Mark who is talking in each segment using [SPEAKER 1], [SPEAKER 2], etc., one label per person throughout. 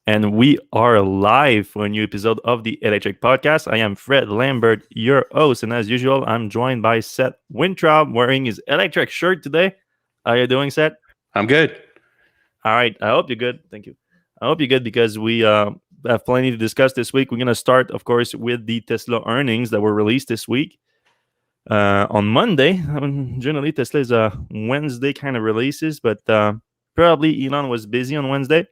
[SPEAKER 1] and we are live for a new episode of the Electrek Podcast. I am Fred Lambert, your host, and as usual, I'm joined by Seth Wintraub, wearing his Electrek shirt today. How are you doing, Seth?
[SPEAKER 2] I'm good.
[SPEAKER 1] All right, I hope you're good. Thank you. I hope you're good because we have plenty to discuss this week. We're going to start, of course, with the Tesla earnings that were released this week. On Monday. Generally, Tesla is a Wednesday kind of releases, but probably Elon was busy on Wednesday,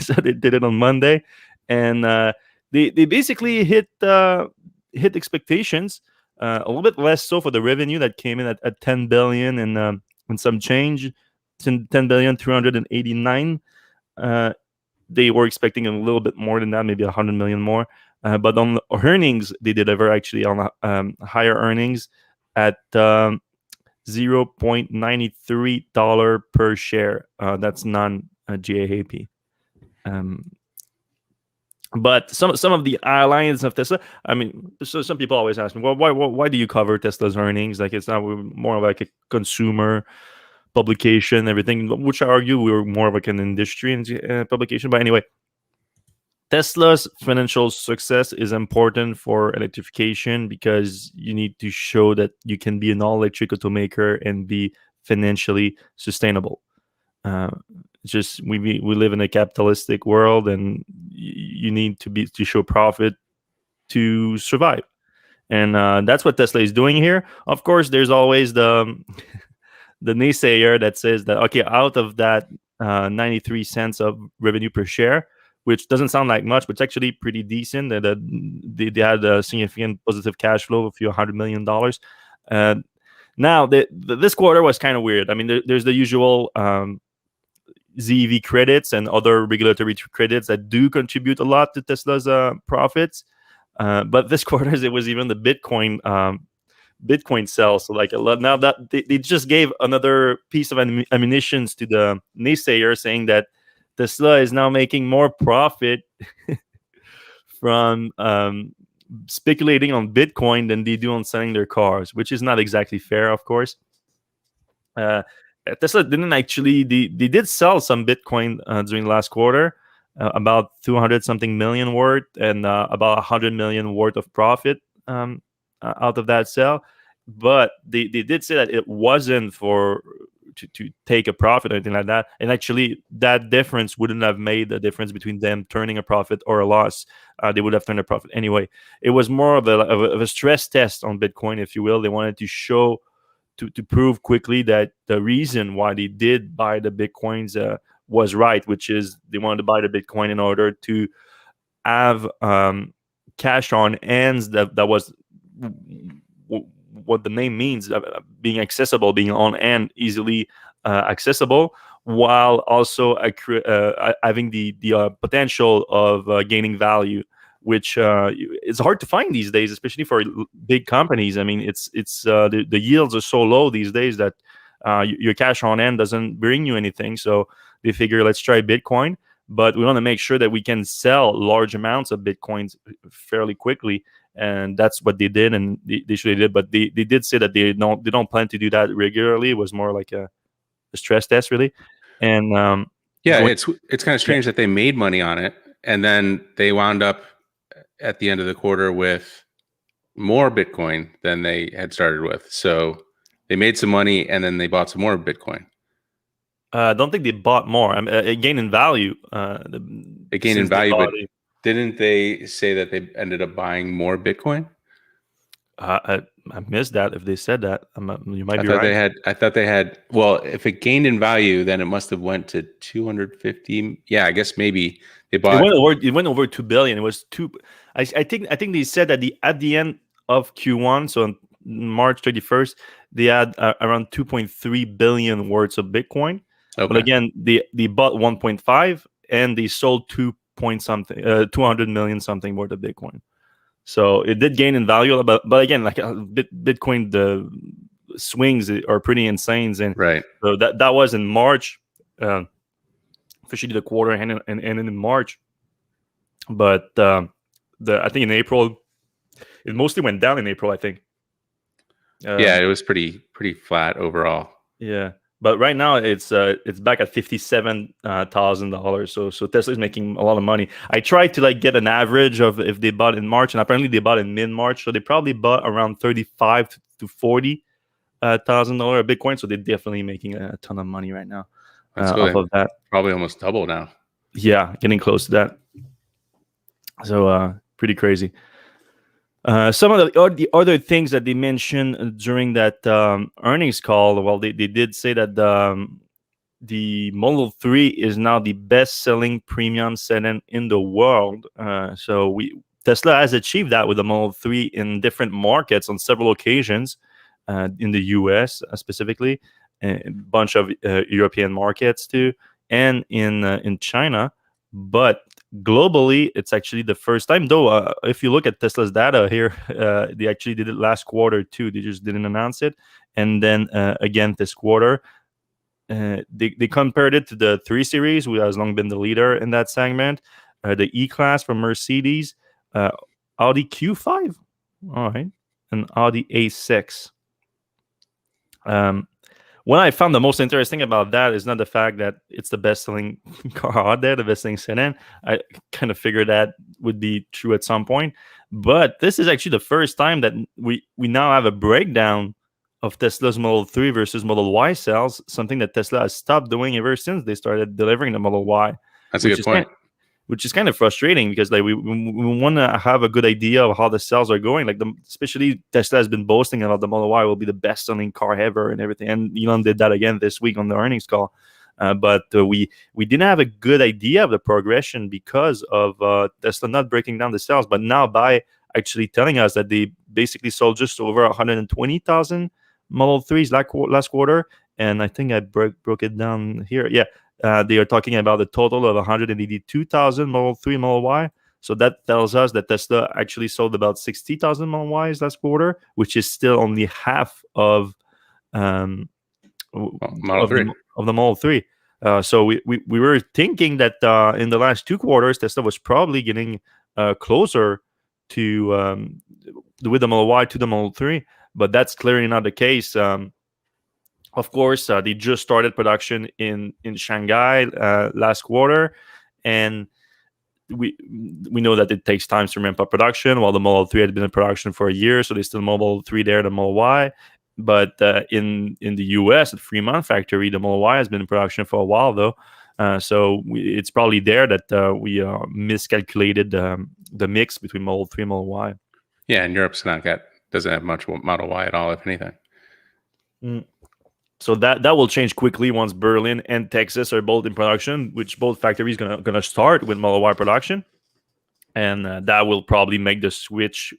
[SPEAKER 1] so they did it on Monday, and they basically hit expectations. A little bit less so for the revenue that came in at 10 billion and some change, 10 billion 389. They were expecting a little bit more than that, maybe 100 million more. But on the earnings, they deliver actually on higher earnings at $0.93 per share. That's non-GAAP. But some of the lines of Tesla, I mean, so some people always ask me, well, why do you cover Tesla's earnings? Like, it's not more like a consumer publication, everything, which I argue we were more of like an industry publication. But anyway, Tesla's financial success is important for electrification because you need to show that you can be an all-electric automaker and be financially sustainable. Just we live in a capitalistic world, and you need to show profit to survive, and that's what Tesla is doing here. Of course, there's always the naysayer that says that, okay, out of that 93 cents of revenue per share, which doesn't sound like much, but it's actually pretty decent. They had a significant positive cash flow of a few $100 million. Now, this quarter was kind of weird. I mean, there's the usual ZEV credits and other regulatory credits that do contribute a lot to Tesla's profits. But this quarter, it was even the Bitcoin sell. So like a lot now that they just gave another piece of ammunition to the naysayer, saying that Tesla is now making more profit from speculating on Bitcoin than they do on selling their cars, which is not exactly fair, of course. Tesla didn't actually, they did sell some Bitcoin during the last quarter, about 200 something million worth, and about 100 million worth of profit out of that sale. But they did say that it wasn't for to take a profit or anything like that, and actually that difference wouldn't have made the difference between them turning a profit or a loss. They would have turned a profit anyway. It was more of a stress test on Bitcoin, if you will. They wanted to show to prove quickly that the reason why they did buy the Bitcoins was right, which is they wanted to buy the Bitcoin in order to have cash on hands that was what the name means, being accessible, being on hand, easily accessible, while also having the potential of gaining value, which is hard to find these days, especially for big companies. I mean, it's the yields are so low these days that your cash on hand doesn't bring you anything. So they figure, let's try Bitcoin, but we want to make sure that we can sell large amounts of Bitcoins fairly quickly. And that's what they did, and they surely did. But they did say that they don't plan to do that regularly. It was more like a stress test, really. And
[SPEAKER 2] it's kind of strange that they made money on it, and then they wound up at the end of the quarter with more Bitcoin than they had started with. So they made some money, and then they bought some more Bitcoin.
[SPEAKER 1] I don't think they bought more. I mean, it gained in value.
[SPEAKER 2] It gained in value, but didn't they say that they ended up buying more Bitcoin?
[SPEAKER 1] I missed that. If they said that, you might be right.
[SPEAKER 2] I thought they had. Well, if it gained in value, then it must have went to 250. Yeah, I guess maybe they bought.
[SPEAKER 1] It went over 2 billion. It was two. I think they said that at the end of Q1, so on March 31st, they had around 2.3 billion worth of Bitcoin. Okay. But again, they bought 1.5 and they sold 200 million something worth of Bitcoin. So it did gain in value, but again, like Bitcoin, the swings are pretty insane, and
[SPEAKER 2] right.
[SPEAKER 1] So that was in March, officially the quarter ended in March. But I think in April, it mostly went down in April. I think.
[SPEAKER 2] Yeah, it was pretty flat overall.
[SPEAKER 1] Yeah. But right now it's back at $57,000. So Tesla is making a lot of money. I tried to like get an average of if they bought in March, and apparently they bought in mid-March, so they probably bought around 35 to 40 $1,000 a Bitcoin. So they're definitely making a ton of money right now
[SPEAKER 2] That's
[SPEAKER 1] off
[SPEAKER 2] good.
[SPEAKER 1] of that.
[SPEAKER 2] Probably almost double now.
[SPEAKER 1] Yeah, getting close to that. So pretty crazy. Some of the other things that they mentioned during that earnings call, well, they did say that the Model 3 is now the best-selling premium sedan in the world. So Tesla has achieved that with the Model 3 in different markets on several occasions, in the US specifically, a bunch of European markets too, and in China. But globally, it's actually the first time. Though, if you look at Tesla's data here, they actually did it last quarter too. They just didn't announce it, and then again this quarter. They compared it to the 3 Series, who has long been the leader in that segment, the E-Class from Mercedes, Audi Q5, all right, and Audi A6. What I found the most interesting about that is not the fact that it's the best-selling car out there, the best-selling sedan. I kind of figured that would be true at some point, but this is actually the first time that we now have a breakdown of Tesla's Model 3 versus Model Y sales, something that Tesla has stopped doing ever since they started delivering the Model Y.
[SPEAKER 2] That's a good point.
[SPEAKER 1] Which is kind of frustrating because like we want to have a good idea of how the sales are going. Like especially Tesla has been boasting about the Model Y will be the best-selling car ever and everything. And Elon did that again this week on the earnings call. But we didn't have a good idea of the progression because of Tesla not breaking down the sales. But now by actually telling us that they basically sold just over 120,000 Model 3s last quarter, and I think I broke it down here. Yeah. They are talking about a total of 182,000 Model 3, Model Y. So that tells us that Tesla actually sold about 60,000 Model Ys last quarter, which is still only half of
[SPEAKER 2] Model 3.
[SPEAKER 1] Of the Model 3. So we were thinking that in the last 2 quarters, Tesla was probably getting closer to with the Model Y to the Model 3, but that's clearly not the case. Of course, they just started production in Shanghai last quarter, and we know that it takes time to ramp up production. While the Model 3 had been in production for a year, so there's still Model 3 there, the Model Y. But in the US at Fremont factory, the Model Y has been in production for a while, though. So it's probably there that we miscalculated the mix between Model 3 and Model Y.
[SPEAKER 2] Yeah, and Europe's doesn't have much Model Y at all, if anything.
[SPEAKER 1] So that will change quickly once Berlin and Texas are both in production, which both factories gonna start with Model Y production, and that will probably make the switch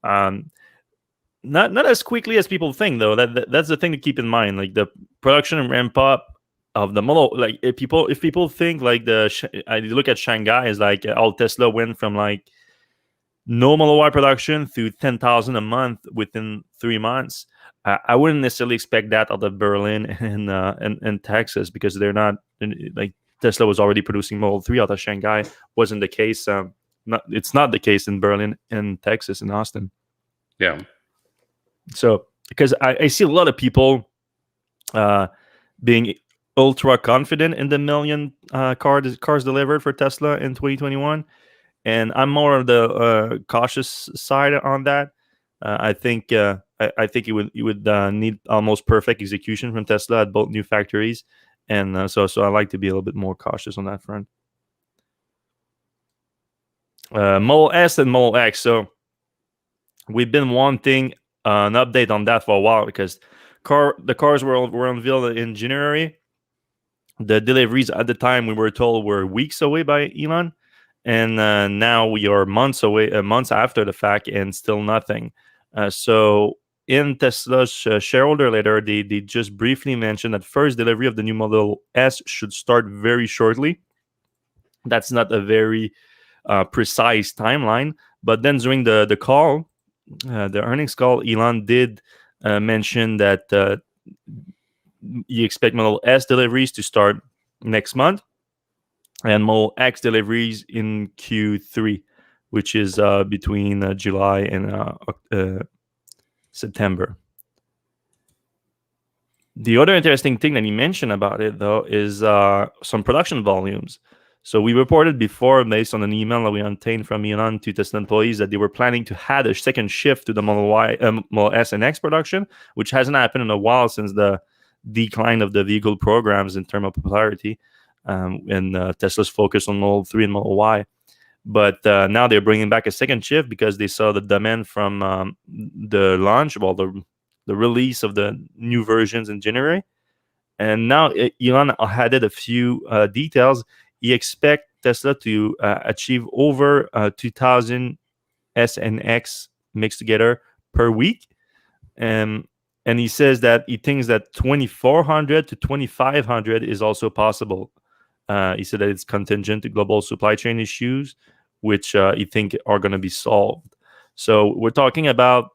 [SPEAKER 1] not as quickly as people think, though. That's the thing to keep in mind. Like the production ramp up of the Model, like if people think like I look at Shanghai as like all Tesla went from like no Model Y production through 10,000 a month within 3 months. I wouldn't necessarily expect that out of Berlin and Texas, because they're not like Tesla was already producing Model 3 out of Shanghai. Wasn't the case. It's not the case in Berlin and Texas and Austin.
[SPEAKER 2] Yeah.
[SPEAKER 1] So because I see a lot of people being ultra confident in the million cars delivered for Tesla in 2021. And I'm more of the cautious side on that. I think you would need almost perfect execution from Tesla at both new factories, and so I like to be a little bit more cautious on that front. Model S and Model X. So we've been wanting an update on that for a while because the cars were unveiled in January. The deliveries at the time we were told were weeks away by Elon. And now we are months after the fact, and still nothing. So in Tesla's shareholder letter, they just briefly mentioned that first delivery of the new Model S should start very shortly. That's not a very precise timeline. But then during the call, the earnings call, Elon did mention that you expect Model S deliveries to start next month, and Model X deliveries in Q3, which is between July and September. The other interesting thing that he mentioned about it, though, is some production volumes. So we reported before, based on an email that we obtained from Elon to Tesla employees, that they were planning to add a second shift to the Model S and X production, which hasn't happened in a while since the decline of the vehicle programs in terms of popularity, and Tesla's focus on Model 3 and Model Y. But now they're bringing back a second shift because they saw the demand from the launch, the release of the new versions in January. And now Elon added a few details. He expects Tesla to achieve over 2,000 S and X mixed together per week. And he says that he thinks that 2,400 to 2,500 is also possible. He said that it's contingent to global supply chain issues, which he think are going to be solved. So we're talking about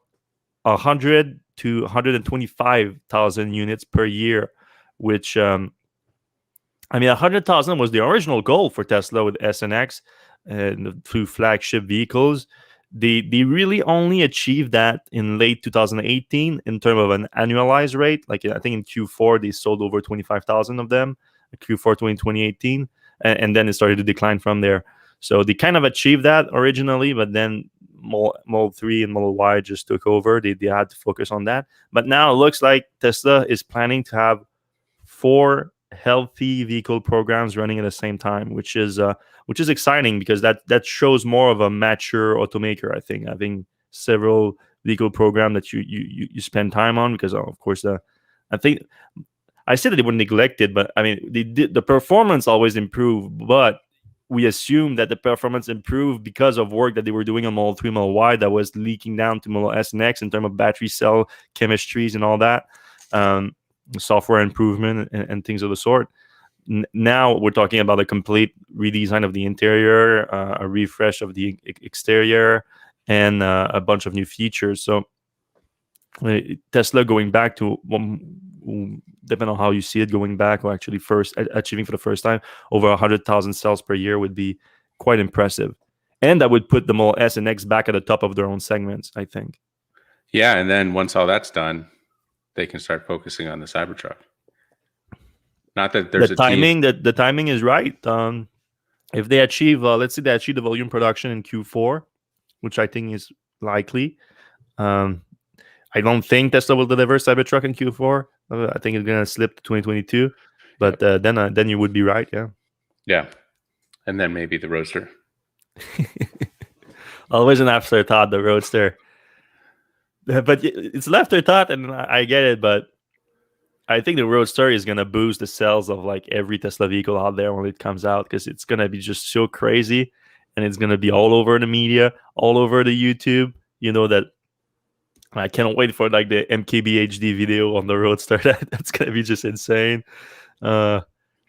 [SPEAKER 1] 100 to 125,000 units per year, which 100,000 was the original goal for Tesla with S and X and the two flagship vehicles. They really only achieved that in late 2018 in terms of an annualized rate. Like I think in Q4 they sold over 25,000 of them, Q4 2018, and then it started to decline from there. So they kind of achieved that originally, but then Model 3 and Model Y just took over. They had to focus on that. But now it looks like Tesla is planning to have 4 healthy vehicle programs running at the same time, which is exciting because that shows more of a mature automaker. I think having several vehicle programs that you spend time on, because of course I think I said that they were neglected, but I mean the performance always improved, but we assume that the performance improved because of work that they were doing on Model 3, Model Y that was leaking down to Model S and X in terms of battery cell chemistries and all that, software improvement and things of the sort. Now we're talking about a complete redesign of the interior, a refresh of the exterior, and a bunch of new features. So Tesla going back to, depending on how you see it, going back or actually first achieving for the first time over 100,000 cells per year would be quite impressive, and that would put the Model S and X back at the top of their own segments, I think.
[SPEAKER 2] Yeah, and then once all that's done, they can start focusing on the Cybertruck. Not that there's
[SPEAKER 1] the timing is right. If they achieve, let's say they achieve the volume production in Q4, which I think is likely. I don't think Tesla will deliver Cybertruck in Q4. I think it's gonna slip to 2022, but then you would be right.
[SPEAKER 2] Yeah, and then maybe the Roadster.
[SPEAKER 1] Always an afterthought, the Roadster. But it's an afterthought, and I get it. But I think the Roadster is gonna boost the sales of like every Tesla vehicle out there when it comes out, because it's gonna be just so crazy, and it's gonna be all over the media, all over the YouTube. You know that. I can't wait for like the MKBHD video on the Roadster. That's gonna be just insane. There's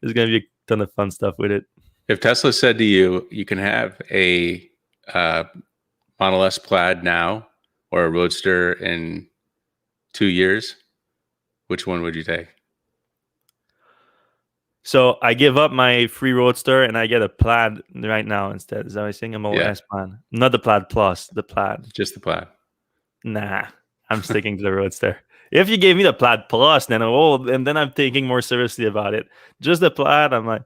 [SPEAKER 1] gonna be a ton of fun stuff with it.
[SPEAKER 2] If Tesla said to you, you can have a Model S Plaid now or a Roadster in 2 years, which one would you take?
[SPEAKER 1] So I give up my free Roadster and I get a Plaid right now instead. Is that what I'm saying? A Model S Plaid, not the Plaid Plus, the Plaid.
[SPEAKER 2] Just the Plaid.
[SPEAKER 1] Nah, I'm sticking to the Roadster. If you gave me the Plaid Plus, then and then I'm thinking more seriously about it. Just the Plaid, I'm like,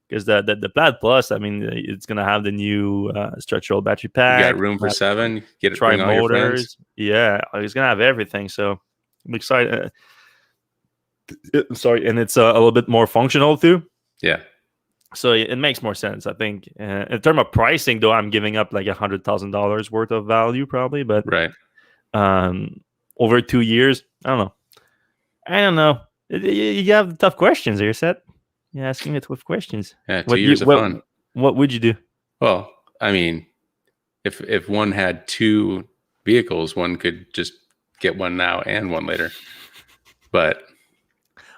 [SPEAKER 1] because the Plaid Plus, I mean, it's gonna have the new structural battery pack.
[SPEAKER 2] You got room for 7. Get it.
[SPEAKER 1] Tri
[SPEAKER 2] Bring all your friends.
[SPEAKER 1] motors. Yeah, it's gonna have everything. So I'm excited. Sorry, and it's a little bit more functional too.
[SPEAKER 2] Yeah.
[SPEAKER 1] So it makes more sense, I think. In terms of pricing, though, I'm giving up like $100,000 worth of value probably, but
[SPEAKER 2] right.
[SPEAKER 1] Over 2 years, I don't know. You have tough questions here, Seth. You're asking me tough questions.
[SPEAKER 2] Yeah, 2 years of fun.
[SPEAKER 1] What would you do?
[SPEAKER 2] Well, I mean, if one had 2 vehicles, one could just get one now and one later. But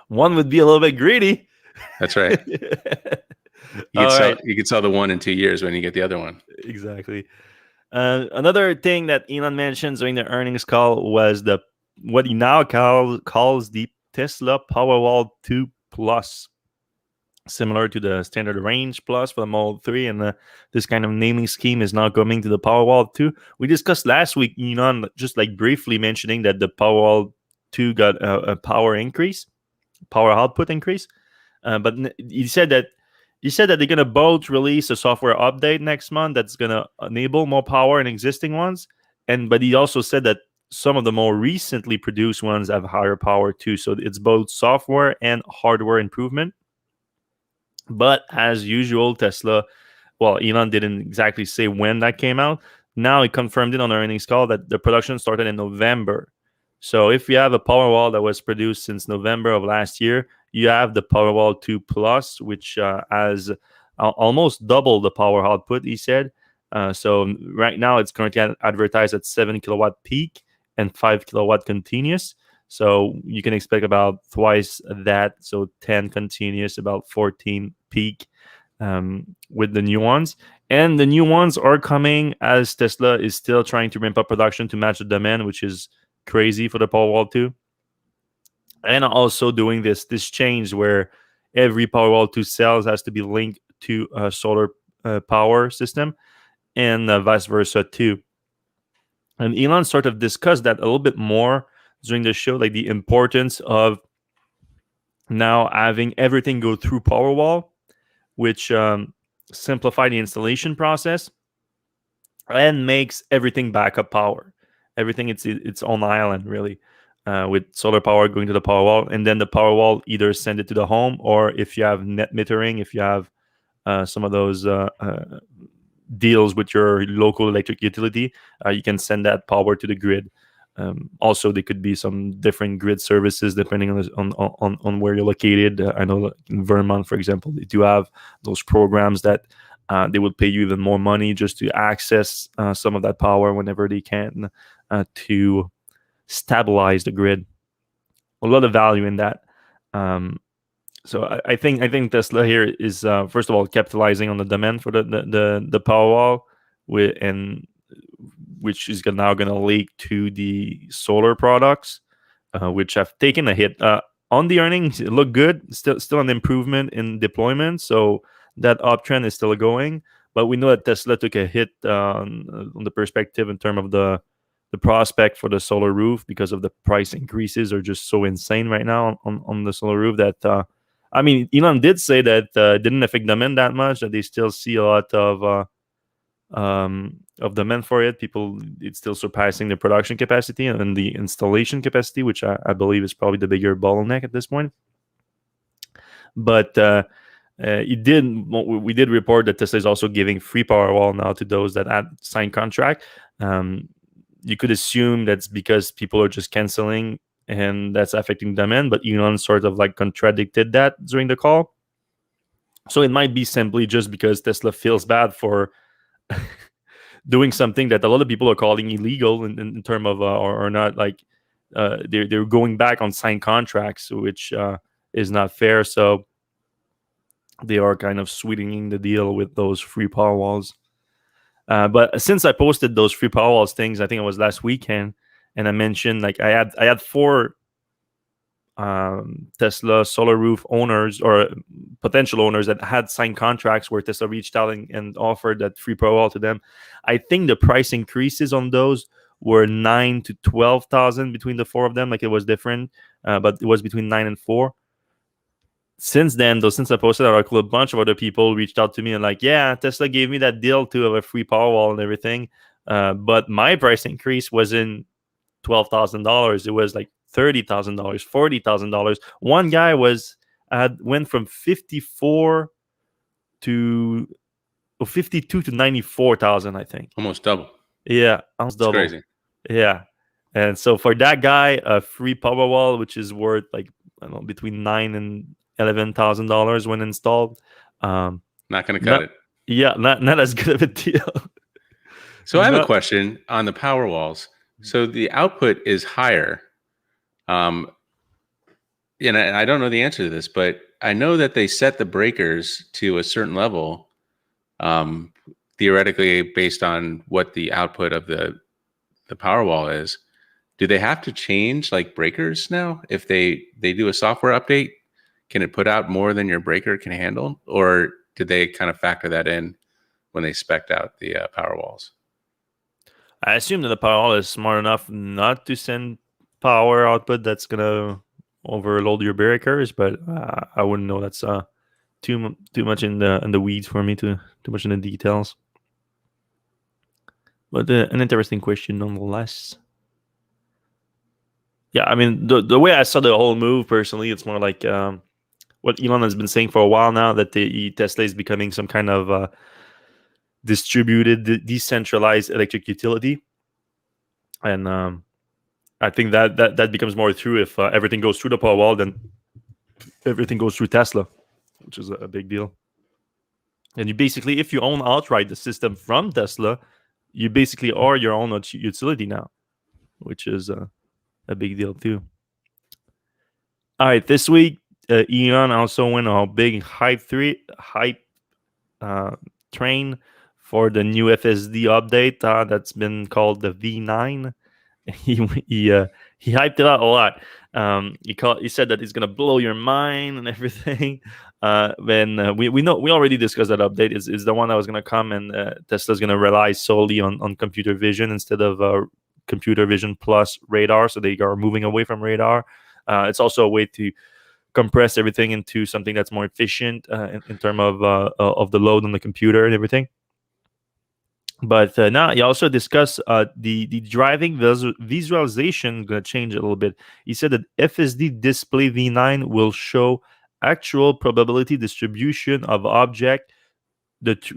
[SPEAKER 1] one would be a little bit greedy.
[SPEAKER 2] That's right. You could sell the one in 2 years when you get the other one.
[SPEAKER 1] Exactly. Another thing that Elon mentioned during the earnings call was what he now calls the Tesla Powerwall 2 Plus, similar to the standard range Plus for the Model 3, and this kind of naming scheme is now coming to the Powerwall 2. We discussed last week, Elon just like briefly mentioning that the Powerwall 2 got a power output increase. But he said that they're gonna both release a software update next month that's gonna enable more power in existing ones. But he also said that some of the more recently produced ones have higher power too. So it's both software and hardware improvement. But as usual, Tesla, well, Elon didn't exactly say when that came out. Now he confirmed it on the earnings call that the production started in November. So if you have a Powerwall that was produced since November of last year, you have the Powerwall 2 Plus, which has almost double the power output, he said. So right now it's currently advertised at 7 kilowatt peak and 5 kilowatt continuous. So you can expect about twice that. So 10 continuous, about 14 peak with the new ones. And the new ones are coming as Tesla is still trying to ramp up production to match the demand, which is crazy for the Powerwall 2. And also doing this change where every Powerwall 2 cells has to be linked to a solar power system, and vice versa too. And Elon sort of discussed that a little bit more during the show, like the importance of now having everything go through Powerwall, which simplify the installation process and makes everything backup power. Everything it's its own island, really, with solar power going to the Powerwall, and then the Powerwall either send it to the home, or if you have net metering, if you have some of those deals with your local electric utility, you can send that power to the grid. Also, there could be some different grid services depending on where you're located. I know in Vermont, for example, they do have those programs that they will pay you even more money just to access some of that power whenever they can to stabilize the grid. A lot of value in that. So I think Tesla here is first of all capitalizing on the demand for the Powerwall, which is now going to leak to the solar products, which have taken a hit. On the earnings, it looked good. Still an improvement in deployment. So that uptrend is still going. But we know that Tesla took a hit on the perspective in terms of the prospect for the solar roof, because of the price increases are just so insane right now on the solar roof that I mean, Elon did say that didn't affect demand that much, that they still see a lot of demand for it. It's still surpassing the production capacity and the installation capacity, which I believe is probably the bigger bottleneck at this point. But we did report that Tesla is also giving free Powerwall now to those that had signed contract. You could assume that's because people are just canceling and that's affecting demand, but Elon sort of like contradicted that during the call. So it might be simply just because Tesla feels bad for doing something that a lot of people are calling illegal in terms of or not, like they're going back on signed contracts, which is not fair. So they are kind of sweetening the deal with those free Powerwalls. But since I posted those free Powerwalls things, I think it was last weekend, and I mentioned like I had 4 Tesla solar roof owners or potential owners that had signed contracts where Tesla reached out and offered that free Powerwall to them. I think the price increases on those were 9,000 to 12,000 between the 4 of them. Like it was different, but it was between 9 and 4. Since then, though, since I posted that article, a bunch of other people reached out to me and like, yeah, Tesla gave me that deal too of a free Powerwall and everything. But my price increase wasn't $12,000. It was like $30,000, $40,000. One guy went from 52 to 94,000, I think.
[SPEAKER 2] Almost double.
[SPEAKER 1] Yeah, almost double.
[SPEAKER 2] Crazy.
[SPEAKER 1] Yeah, and so for that guy, a free Powerwall, which is worth like I don't know, between $9,000 and $11,000 when installed.
[SPEAKER 2] Not going to cut it.
[SPEAKER 1] Yeah, not as good of a deal.
[SPEAKER 2] So I have a question on the Powerwalls. So the output is higher. And I don't know the answer to this, but I know that they set the breakers to a certain level, theoretically based on what the output of the Powerwall is. Do they have to change like breakers now? If they do a software update, can it put out more than your breaker can handle? Or did they kind of factor that in when they spec'd out the Powerwalls?
[SPEAKER 1] I assume that the Powerwall is smart enough not to send power output that's gonna overload your breakers, but I wouldn't know. That's too much in the weeds for me. Too much in the details. But an interesting question nonetheless. Yeah, I mean the way I saw the whole move personally, it's more like what Elon has been saying for a while now, that the Tesla is becoming some kind of distributed, decentralized electric utility, and I think that becomes more true if everything goes through the Powerwall, then everything goes through Tesla, which is a big deal. And you basically, if you own outright the system from Tesla, you basically are your own utility now, which is a big deal too. All right, this week, Elon also went on a big hype train for the new FSD update that's been called the V9. He hyped it out a lot. He said that it's gonna blow your mind and everything. We know, we already discussed that update is the one that was gonna come, and Tesla's gonna rely solely on computer vision instead of computer vision plus radar. So they are moving away from radar. It's also a way to compress everything into something that's more efficient in terms of the load on the computer and everything. But now he also discussed the driving visualization going to change a little bit. He said that FSD display V9 will show actual probability distribution of object,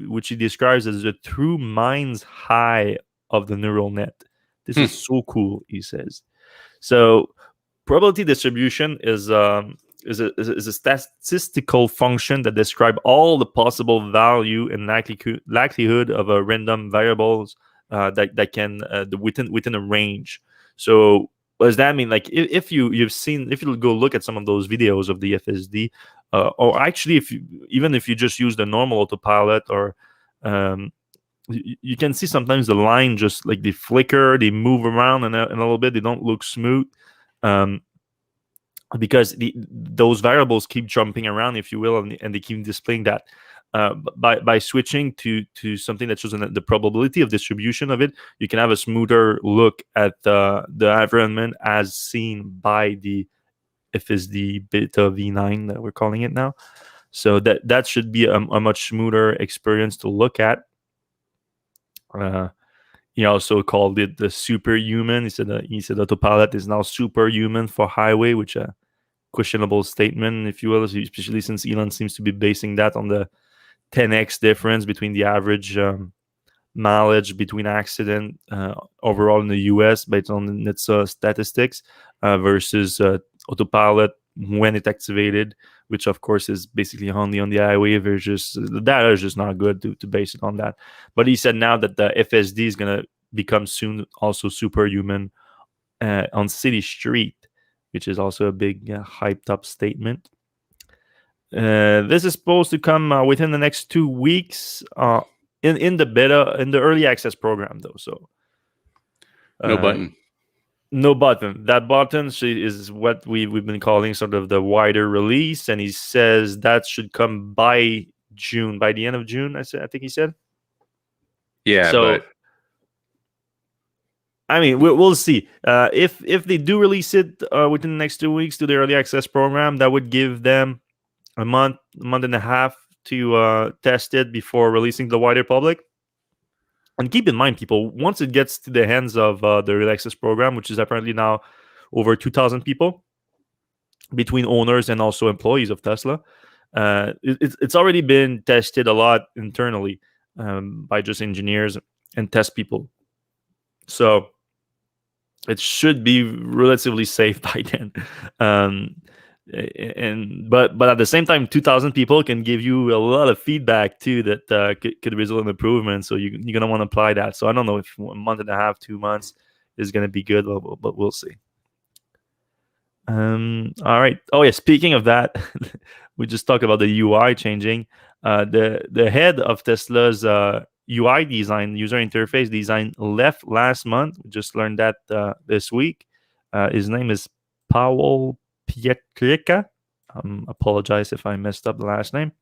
[SPEAKER 1] which he describes as the true mind's eye of the neural net. This is so cool, he says. So probability distribution is a statistical function that describes all the possible value and likelihood of a random variables that can within a range. So what does that mean? Like if you go look at some of those videos of the FSD, or actually if you just use the normal autopilot, or you can see sometimes the line just like they flicker, they move around and a little bit, they don't look smooth. Because those variables keep jumping around, if you will, and they keep displaying that. By switching to something that shows the probability of distribution of it, you can have a smoother look at the environment as seen by the FSD Beta V9 that we're calling it now. So that should be a much smoother experience to look at. He also called it the superhuman. He said autopilot is now superhuman for highway, which a questionable statement, if you will, especially since Elon seems to be basing that on the 10x difference between the average mileage between accident overall in the US based on NHTSA statistics versus autopilot when it activated, which of course is basically only on the highway. The data is just not good to base it on that. But he said now that the FSD is going to become soon also superhuman on city street, which is also a big hyped up statement. This is supposed to come within the next 2 weeks in the beta, in the early access program though. So no button. That button is what we've been calling sort of the wider release, and he says that should come by June, by the end of June. I think he said.
[SPEAKER 2] Yeah,
[SPEAKER 1] so,
[SPEAKER 2] but
[SPEAKER 1] I mean, we'll see. If they do release it within the next 2 weeks to the early access program, that would give them a month and a half to test it before releasing to the wider public. And keep in mind, people, once it gets to the hands of the early access program, which is apparently now over 2,000 people between owners and also employees of Tesla, it's already been tested a lot internally by just engineers and test people. So it should be relatively safe by then. But at the same time, 2,000 people can give you a lot of feedback too that could result in improvement. So you're gonna want to apply that. So I don't know if 1 month and a half, 2 months is gonna be good, but we'll see. All right. Oh yeah. Speaking of that, we just talked about the UI changing. The head of Tesla's UI design, user interface design, left last month. We just learned that this week. His name is Paweł Pietrzyka. Apologize if I messed up the last name.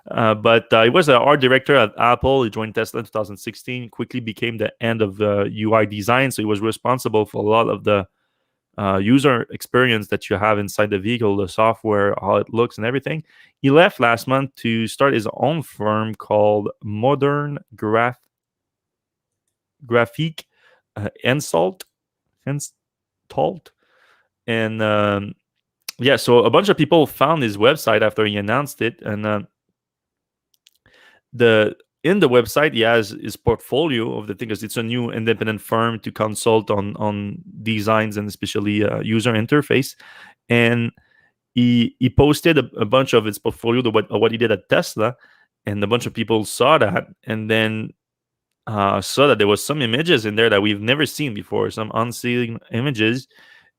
[SPEAKER 1] But he was an art director at Apple. He joined Tesla in 2016. Quickly became the end of UI design. So he was responsible for a lot of the user experience that you have inside the vehicle, the software, how it looks, and everything. He left last month to start his own firm called Modern Graphique Insult, and yeah, so a bunch of people found his website after he announced it, and the in the website he has his portfolio of the thing, because it's a new independent firm to consult on designs and especially user interface. And he posted a bunch of his portfolio, what he did at Tesla, and a bunch of people saw that, and then saw that there was some images in there that we've never seen before, some unseen images.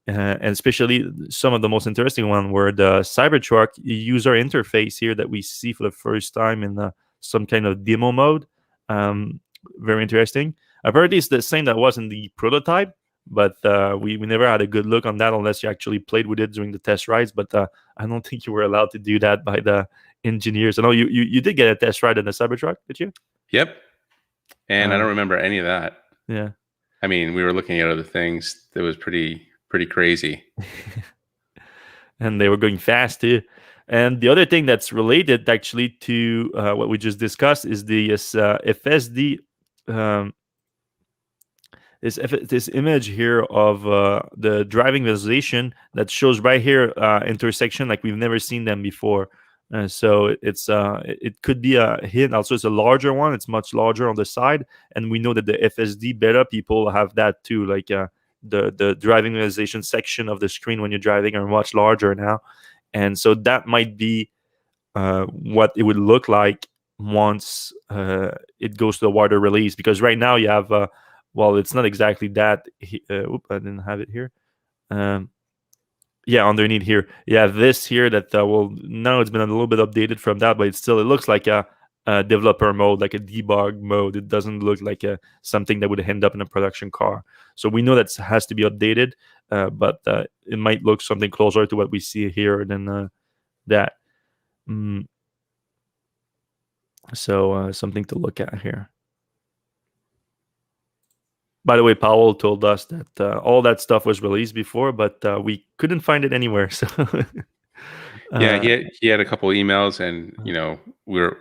[SPEAKER 1] And especially some of the most interesting one were the Cybertruck user interface here that we see for the first time in some kind of demo mode. Very interesting. Apparently, it's the same that was in the prototype, but we never had a good look on that unless you actually played with it during the test rides. But I don't think you were allowed to do that by the engineers. I know you did get a test ride in the Cybertruck, did you?
[SPEAKER 2] Yep. And I don't remember any of that.
[SPEAKER 1] Yeah.
[SPEAKER 2] I mean, we were looking at other things that was pretty crazy.
[SPEAKER 1] And they were going fast too. And the other thing that's related actually to what we just discussed is the FSD, this image here of the driving visualization that shows right here intersection like we've never seen them before. So it could be a hint. Also, it's a larger one. It's much larger on the side, and we know that the FSD Beta people have that too. Like the driving visualization section of the screen when you're driving are much larger now, and so that might be what it would look like once it goes to the wider release. Because right now you have well, it's not exactly that. I didn't have it here. Yeah, underneath here, you have this here that well, now it's been a little bit updated from that, but it looks like a developer mode, like a debug mode. It doesn't look like something that would end up in a production car. So we know that has to be updated, but it might look something closer to what we see here than that. So something to look at here. By the way, Powell told us that all that stuff was released before, but we couldn't find it anywhere. So
[SPEAKER 2] yeah, he had a couple emails, and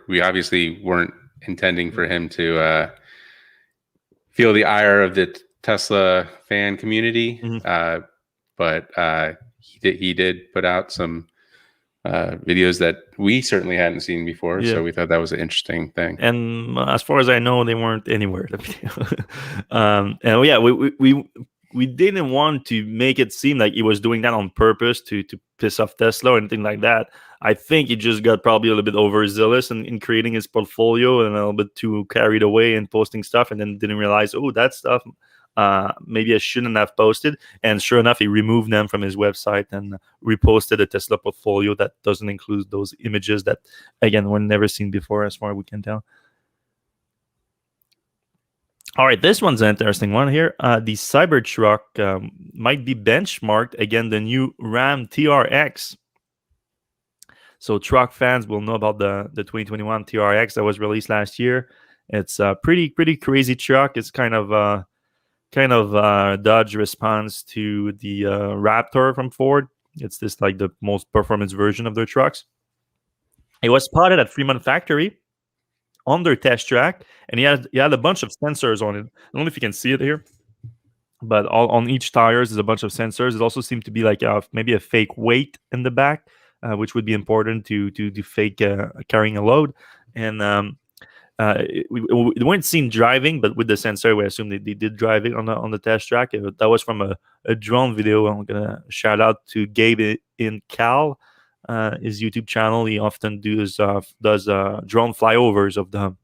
[SPEAKER 2] we obviously weren't intending for him to feel the ire of the Tesla fan community, but he did put out some videos that we certainly hadn't seen before, so we thought that was an interesting thing.
[SPEAKER 1] And as far as I know, they weren't anywhere. And yeah, we didn't want to make it seem like he was doing that on purpose to piss off Tesla or anything like that. I think he just got probably a little bit overzealous in creating his portfolio and a little bit too carried away in posting stuff, and then didn't realize, oh, that stuff maybe I shouldn't have posted. And sure enough, he removed them from his website and reposted a Tesla portfolio that doesn't include those images that, again, were never seen before, as far as we can tell. All right, this one's an interesting one here. The Cybertruck might be benchmarked against the new Ram TRX. So truck fans will know about the 2021 TRX that was released last year. It's a pretty crazy truck. It's kind of Dodge response to the Raptor from Ford. It's this like the most performance version of their trucks. It was spotted at Fremont Factory on their test track, and he had a bunch of sensors on it. I don't know if you can see it here, but on each tires is a bunch of sensors. It also seemed to be like maybe a fake weight in the back, which would be important to fake carrying a load. And we weren't seen driving, but with the sensor, we assume they did driving on the test track. That was from a drone video. I'm gonna shout out to Gabe in Cal, his YouTube channel. He often does drone flyovers of the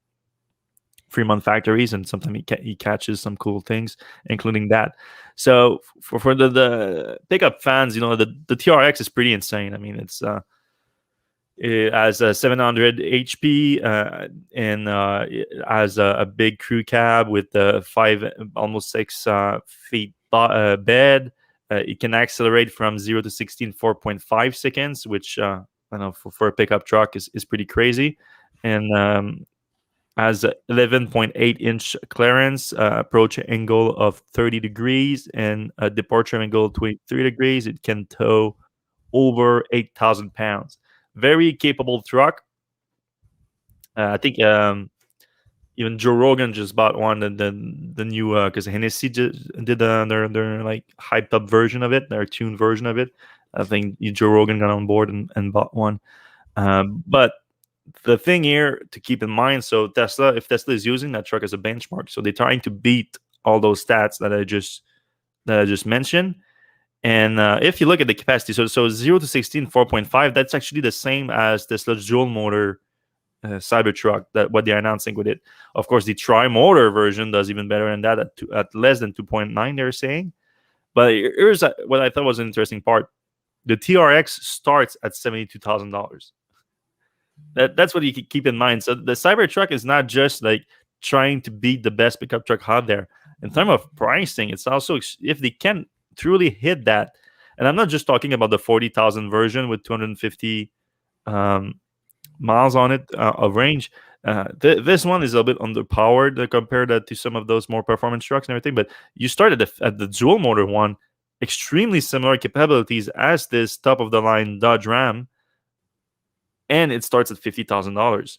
[SPEAKER 1] Fremont factories, and sometimes he catches some cool things, including that. So for the pickup fans, the TRX is pretty insane. I mean, it has a 700 HP and it has a big crew cab with almost 6 feet bed. It can accelerate from 0 to 60 in 4.5 seconds, which I know for a pickup truck is pretty crazy. And has a 11.8-inch clearance, approach angle of 30 degrees, and a departure angle of 23 degrees. It can tow over 8,000 pounds. Very capable truck. I think even Joe Rogan just bought one, and then the new because Hennessy just did their like hyped up version of it, their tuned version of it. I think Joe Rogan got on board and bought one. But the thing here to keep in mind, so if Tesla is using that truck as a benchmark, so they're trying to beat all those stats that I just mentioned. And if you look at the capacity, so 0 to 16, 4.5, that's actually the same as Tesla's dual motor Cybertruck, that what they're announcing with it. Of course, the tri-motor version does even better than that at less than 2.9, they're saying. But here's what I thought was an interesting part. The TRX starts at $72,000. That's what you keep in mind. So the Cybertruck is not just like trying to beat the best pickup truck out there. In terms of pricing, it's also, if they can truly hit that, and I'm not just talking about the 40,000 version with 250 miles on it of range. This one is a bit underpowered compared to some of those more performance trucks and everything. But you start at the dual motor one, extremely similar capabilities as this top of the line Dodge Ram, and it starts at $50,000,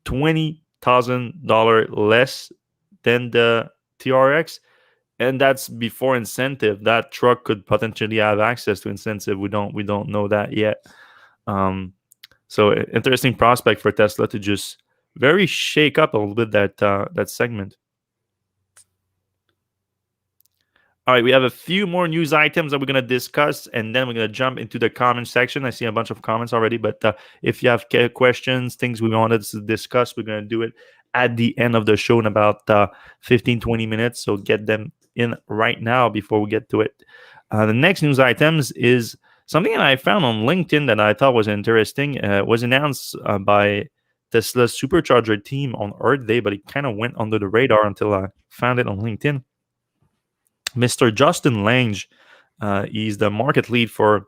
[SPEAKER 1] $20,000 less than the TRX, and that's before incentive. That truck could potentially have access to incentive. We don't know that yet. So interesting prospect for Tesla to just very shake up a little bit that segment. All right, we have a few more news items that we're going to discuss, and then we're going to jump into the comment section. I see a bunch of comments already, but if you have questions, things we wanted to discuss, we're going to do it at the end of the show in about 15, 20 minutes. So get them in right now before we get to it. The next news items is something that I found on LinkedIn that I thought was interesting. Was announced by Tesla's Supercharger team on Earth Day, but it kind of went under the radar until I found it on LinkedIn. Mr. Justin Lange, he's the market lead for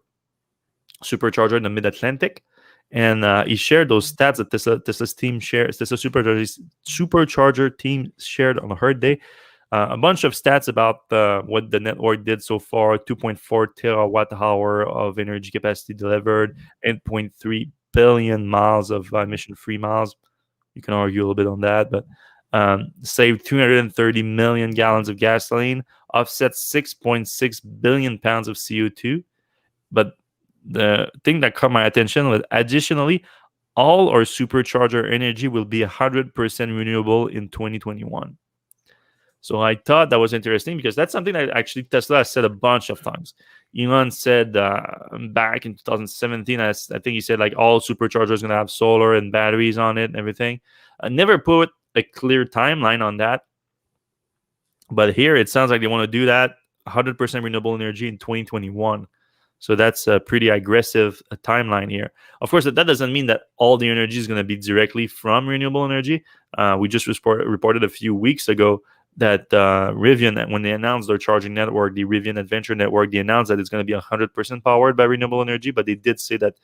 [SPEAKER 1] Supercharger in the Mid-Atlantic, and he shared those stats that Tesla's team shares. Tesla Supercharger team shared on Earth Day. A bunch of stats about what the network did so far: 2.4 terawatt hour of energy capacity delivered, 8.3 billion miles of emission-free miles. You can argue a little bit on that, but saved 230 million gallons of gasoline, offset 6.6 billion pounds of CO2. But the thing that caught my attention was, additionally, all our supercharger energy will be 100% renewable in 2021. So I thought that was interesting because that's something that actually Tesla has said a bunch of times. Elon said back in 2017, I think he said like all superchargers going to have solar and batteries on it and everything. I never put a clear timeline on that. But here it sounds like they want to do that 100% renewable energy in 2021. So that's a pretty aggressive timeline here. Of course, that doesn't mean that all the energy is going to be directly from renewable energy. We just reported a few weeks ago that Rivian, when they announced their charging network, the Rivian Adventure Network, they announced that it's going to be 100% powered by renewable energy, but they did say that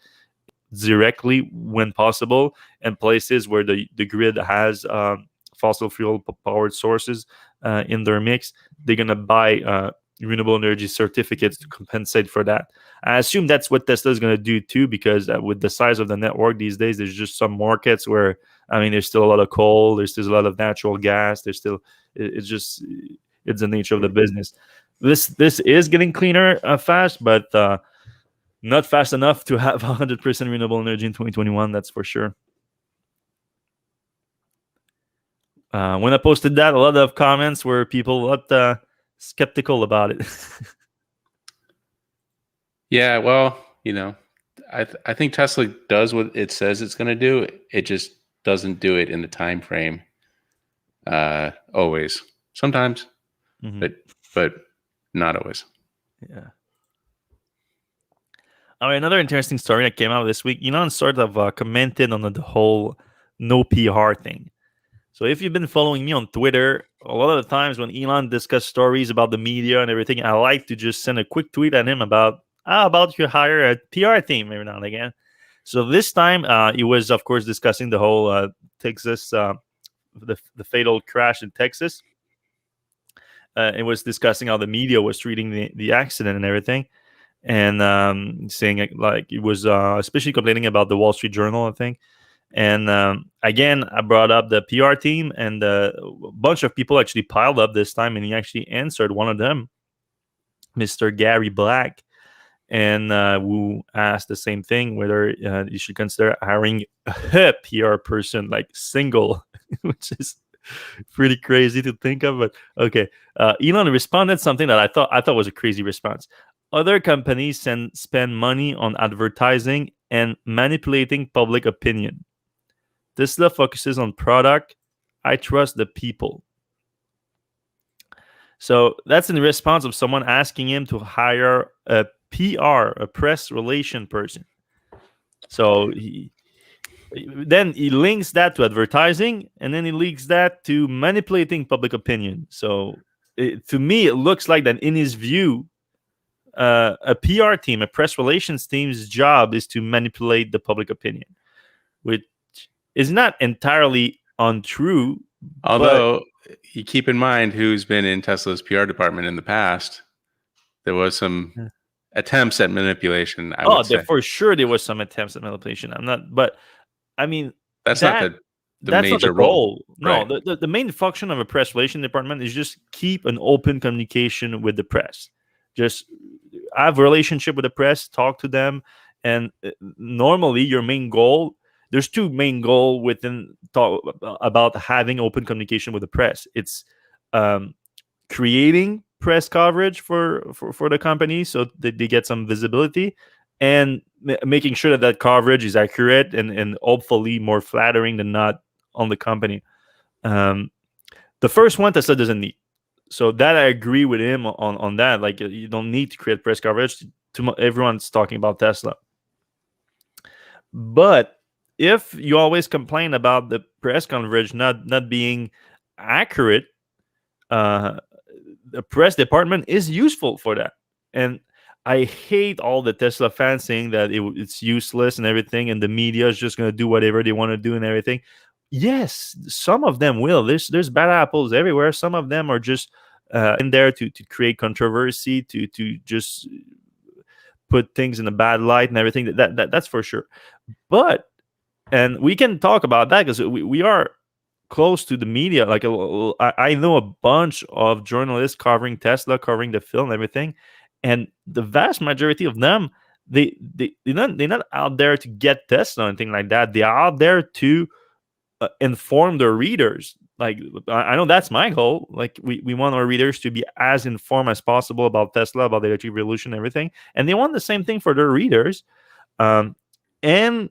[SPEAKER 1] directly, when possible, and places where the grid has fossil fuel powered sources in their mix, they're going to buy renewable energy certificates to compensate for that. I assume that's what Tesla is going to do too, because with the size of the network these days, there's just some markets where, there's still a lot of coal, there's still a lot of natural gas, it's the nature of the business. This is getting cleaner fast, but not fast enough to have 100% renewable energy in 2021, that's for sure. When I posted that, a lot of comments were people skeptical about it.
[SPEAKER 2] Yeah, well, I think Tesla does what it says it's going to do. It just doesn't do it in the time frame. Always, sometimes, but not always.
[SPEAKER 1] Yeah. All right, another interesting story that came out this week. Elon sort of commented on the whole no PR thing. So if you've been following me on Twitter, a lot of the times when Elon discusses stories about the media and everything, I like to just send a quick tweet at him about how about you hire a PR team every now and again. So this time he was, of course, discussing the whole Texas the fatal crash in Texas. It was discussing how the media was treating the accident and everything, and saying like it was especially complaining about the Wall Street Journal, I think. And again, I brought up the PR team, and a bunch of people actually piled up this time, and he actually answered one of them, Mr. Gary Black, and who asked the same thing, whether you should consider hiring a PR person, like single, which is pretty crazy to think of. But okay, Elon responded something that I thought was a crazy response. Other companies spend money on advertising and manipulating public opinion. Tesla focuses on product. I trust the people. So that's in response of someone asking him to hire a PR, a press relation person. So then he links that to advertising, and then he links that to manipulating public opinion. So to me, it looks like that in his view, a PR team, a press relations team's job is to manipulate the public opinion, which is not entirely untrue.
[SPEAKER 2] Although you keep in mind who's been in Tesla's PR department in the past, there was some attempts at manipulation. I would say.
[SPEAKER 1] For sure there was some attempts at manipulation. But I mean,
[SPEAKER 2] that's not the
[SPEAKER 1] that's
[SPEAKER 2] major
[SPEAKER 1] not the goal.
[SPEAKER 2] role.
[SPEAKER 1] No,
[SPEAKER 2] right.
[SPEAKER 1] the main function of a press relation department is just keep an open communication with the press. Just have a relationship with the press, talk to them, and normally your main goal. There's two main goals within talk about having open communication with the press. It's creating press coverage for the company so that they get some visibility, and making sure that coverage is accurate and hopefully more flattering than not on the company. The first one Tesla doesn't need. So that I agree with him on that. Like you don't need to create press coverage. Everyone's talking about Tesla. But if you always complain about the press coverage not being accurate, the press department is useful for that. And I hate all the Tesla fans saying that it's useless and everything, and the media is just going to do whatever they want to do and everything. Yes, some of them will. There's bad apples everywhere. Some of them are just in there to create controversy, to just put things in a bad light and everything. That's for sure. And we can talk about that because we are close to the media. Like I know a bunch of journalists covering Tesla, covering the film and everything, and the vast majority of them, they're not out there to get Tesla or anything like that. They are out there to inform their readers. Like I know that's my goal. Like we want our readers to be as informed as possible about Tesla, about the electric revolution, everything, and they want the same thing for their readers. And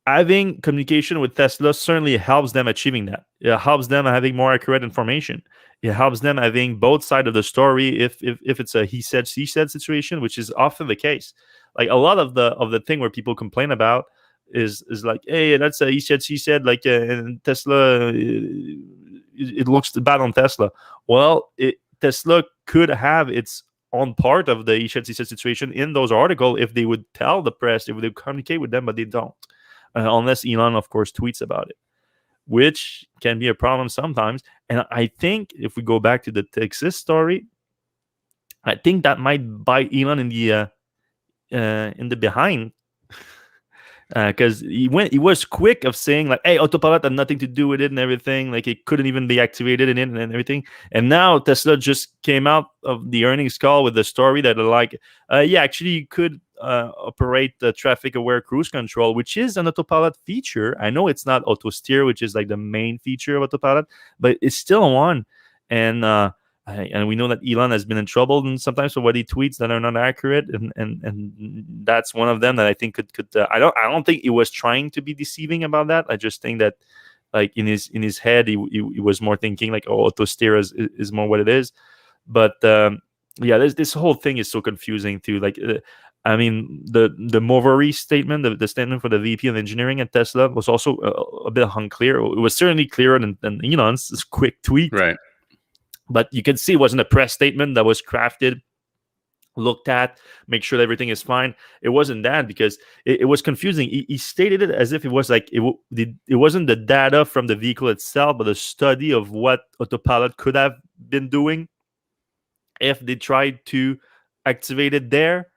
[SPEAKER 1] having communication with Tesla certainly helps them achieving that. It helps them having more accurate information. It helps them having both sides of the story. If it's a he said she said situation, which is often the case. Like a lot of the thing where people complain about is like, hey, that's a he said she said. Like in Tesla, it looks bad on Tesla. Well, Tesla could have its own part of the he said she said situation in those articles if they would tell the press, if they would communicate with them, but they don't. Unless Elon, of course, tweets about it, which can be a problem sometimes. And I think if we go back to the Texas story, I think that might bite Elon in the behind, because he was quick of saying like, "Hey, autopilot had nothing to do with it and everything. Like it couldn't even be activated in it and everything." And now Tesla just came out of the earnings call with the story that like, yeah, actually you could operate the traffic-aware cruise control, which is an autopilot feature. I know it's not auto steer, which is like the main feature of autopilot, but it's still one. And we know that Elon has been in trouble and sometimes for what he tweets that are not accurate, and that's one of them that I think could. I don't think he was trying to be deceiving about that. I just think that like in his head he was more thinking like, oh, auto steer is more what it is. But yeah, this whole thing is so confusing too. Like. I mean, the Movery statement, the statement for the VP of engineering at Tesla was also a bit unclear. It was certainly clearer than Elon's quick tweet.
[SPEAKER 2] Right.
[SPEAKER 1] But you can see it wasn't a press statement that was crafted looked at, make sure that everything is fine. It wasn't that, because it was confusing. He stated it as if it was like it wasn't the data from the vehicle itself, but a study of what autopilot could have been doing if they tried to activate it there.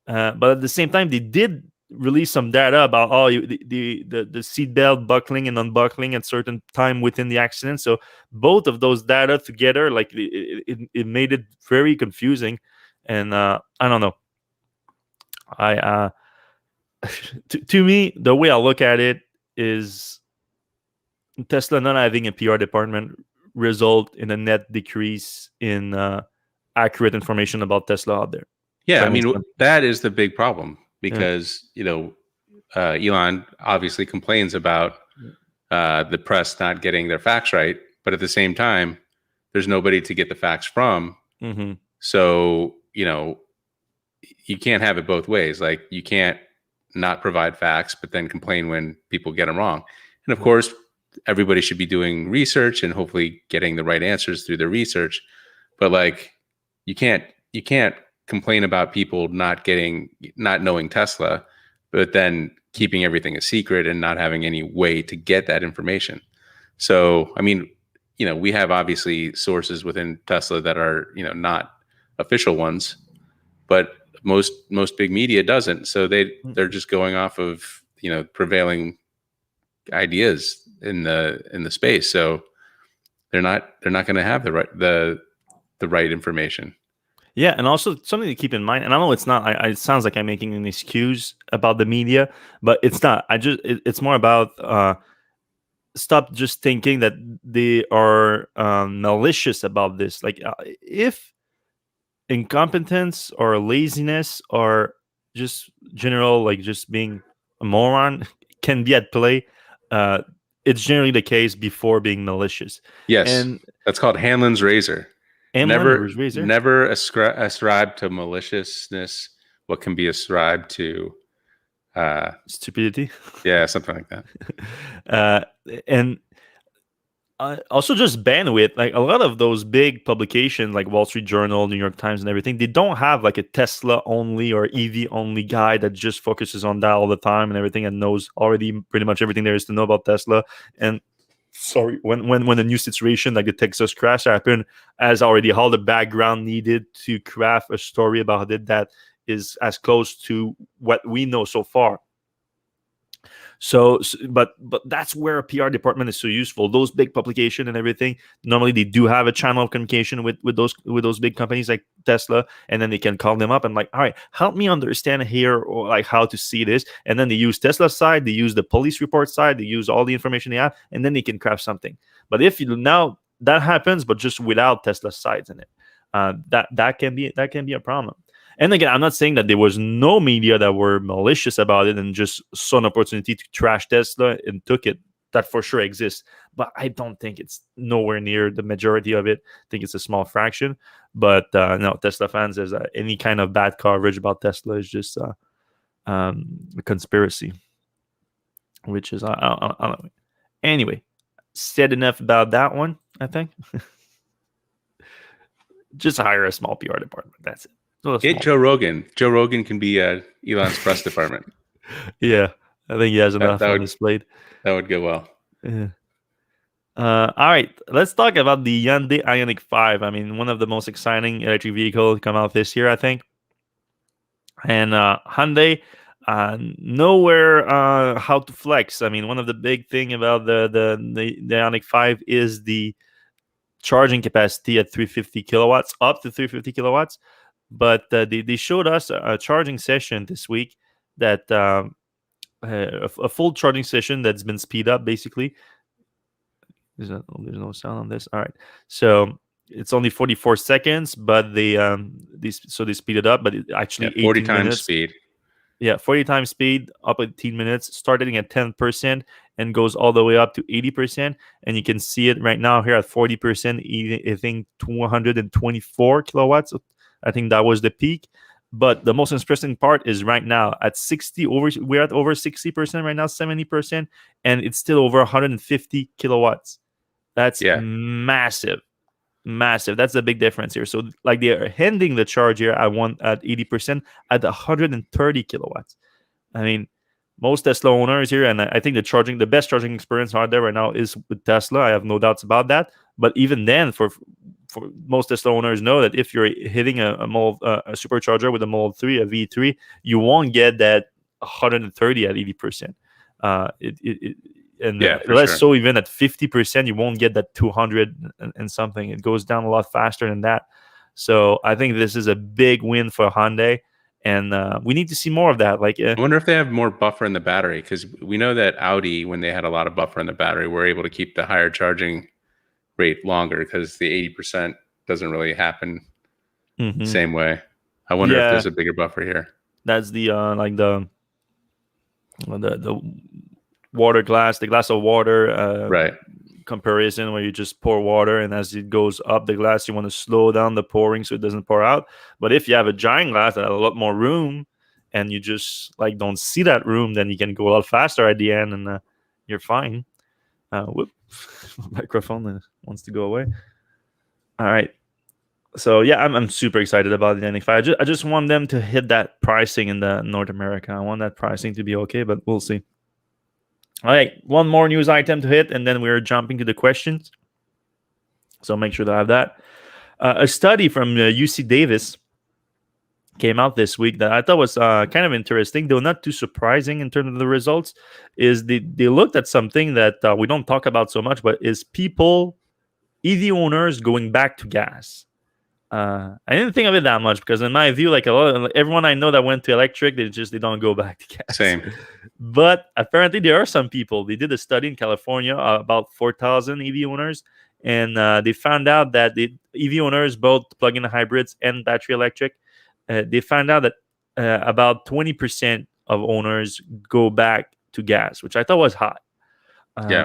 [SPEAKER 1] But at the same time, they did release some data about the seatbelt buckling and unbuckling at certain time within the accident. So both of those data together, like it made it very confusing. And I don't know. I to me, the way I look at it is Tesla not having a PR department result in a net decrease in accurate information about Tesla out there.
[SPEAKER 2] Yeah, I mean, that is the big problem, because Elon obviously complains about the press not getting their facts right, but at the same time, there's nobody to get the facts from.
[SPEAKER 1] Mm-hmm.
[SPEAKER 2] So you can't have it both ways. Like, you can't not provide facts, but then complain when people get them wrong. And of course, everybody should be doing research and hopefully getting the right answers through their research. But like, you can't complain about people not knowing Tesla, but then keeping everything a secret and not having any way to get that information. So, I mean, we have obviously sources within Tesla that are, not official ones, but most big media doesn't. So they're just going off of, prevailing ideas in the space. So they're not going to have the right information.
[SPEAKER 1] Yeah, and also something to keep in mind, and I know it's not. It sounds like I'm making an excuse about the media, but it's not. It's more about stop just thinking that they are malicious about this. Like, if incompetence or laziness or just general, like, just being a moron can be at play, it's generally the case before being malicious.
[SPEAKER 2] Yes,
[SPEAKER 1] and
[SPEAKER 2] that's called Hanlon's razor. Never ascribe to maliciousness what can be ascribed to
[SPEAKER 1] stupidity.
[SPEAKER 2] Yeah, something like
[SPEAKER 1] that. And also just bandwidth. Like, a lot of those big publications like Wall Street Journal, New York Times, and everything, they don't have like a Tesla only or EV only guy that just focuses on that all the time and everything and knows already pretty much everything there is to know about Tesla. And when a new situation like the Texas crash happened, as already all the background needed to craft a story about it that is as close to what we know so far. So but that's where a PR department is so useful. Those big publications and everything, normally they do have a channel of communication with those big companies like Tesla, and then they can call them up and like, all right, help me understand here, or like how to see this. And then they use Tesla's side, they use the police report side, they use all the information they have, and then they can craft something. But if now that happens, but just without Tesla's sides in it, that can be a problem. And again, I'm not saying that there was no media that were malicious about it and just saw an opportunity to trash Tesla and took it. That for sure exists. But I don't think it's nowhere near the majority of it. I think it's a small fraction. But no, Tesla fans, there's any kind of bad coverage about Tesla is just a conspiracy. Which is, I don't know. Anyway, said enough about that one, I think. Just hire a small PR department. That's it.
[SPEAKER 2] Get Joe Rogan. Joe Rogan can be Elon's press department.
[SPEAKER 1] Yeah, I think he has enough on his plate.
[SPEAKER 2] That would go well.
[SPEAKER 1] Yeah. All right, let's talk about the Hyundai Ioniq 5. I mean, one of the most exciting electric vehicles come out this year, I think. And Hyundai, nowhere how to flex. I mean, one of the big thing about the Ioniq 5 is the charging capacity at 350 kilowatts, up to 350 kilowatts. But they showed us a charging session this week that a full charging session that's been speed up, basically. There's no sound on this. All right. So it's only 44 seconds, but they speed it up, but it actually
[SPEAKER 2] 40 times
[SPEAKER 1] minutes.
[SPEAKER 2] Speed.
[SPEAKER 1] Yeah, 40 times speed, up 18 minutes, starting at 10% and goes all the way up to 80%. And you can see it right now here at 40%, I think 224 kilowatts. I think that was the peak. But the most interesting part is right now at 60 we're at over 60% right now, 70%, and it's still over 150 kilowatts. That's massive. massive. That's the big difference here. So like they are handing the charge here at 80% at 130 kilowatts. I mean, most Tesla owners here, and I think the best charging experience out there right now is with Tesla. I have no doubts about that. But even then, for most Tesla owners know that if you're hitting a supercharger with a Model 3, a V3, you won't get that 130 at 80%. Less so even at 50%, you won't get that 200 and something. It goes down a lot faster than that. So I think this is a big win for Hyundai. And we need to see more of that. Like,
[SPEAKER 2] I wonder if they have more buffer in the battery, because we know that Audi, when they had a lot of buffer in the battery, were able to keep the higher charging rate longer because the 80% doesn't really happen the same way. I wonder if there's a bigger buffer here.
[SPEAKER 1] That's the water glass, the glass of water
[SPEAKER 2] right
[SPEAKER 1] comparison, where you just pour water, and as it goes up the glass, you want to slow down the pouring so it doesn't pour out. But if you have a giant glass that has a lot more room, and you just like don't see that room, then you can go a lot faster at the end, and you're fine. Whoop, microphone wants to go away. All right. So yeah, I'm super excited about the Ioniq 5. I just want them to hit that pricing in the North America. I want that pricing to be okay, but we'll see. All right, one more news item to hit, and then we're jumping to the questions. So make sure to have that. A study from UC Davis came out this week that I thought was kind of interesting, though not too surprising in terms of the results. Is they looked at something that we don't talk about so much, but is EV owners going back to gas. I didn't think of it that much because in my view, like everyone I know that went to electric, they don't go back to gas.
[SPEAKER 2] Same.
[SPEAKER 1] But apparently there are some people. They did a study in California, about 4,000 EV owners, and they found out that the EV owners, both plug-in hybrids and battery electric, they found out that about 20% of owners go back to gas, which I thought was high.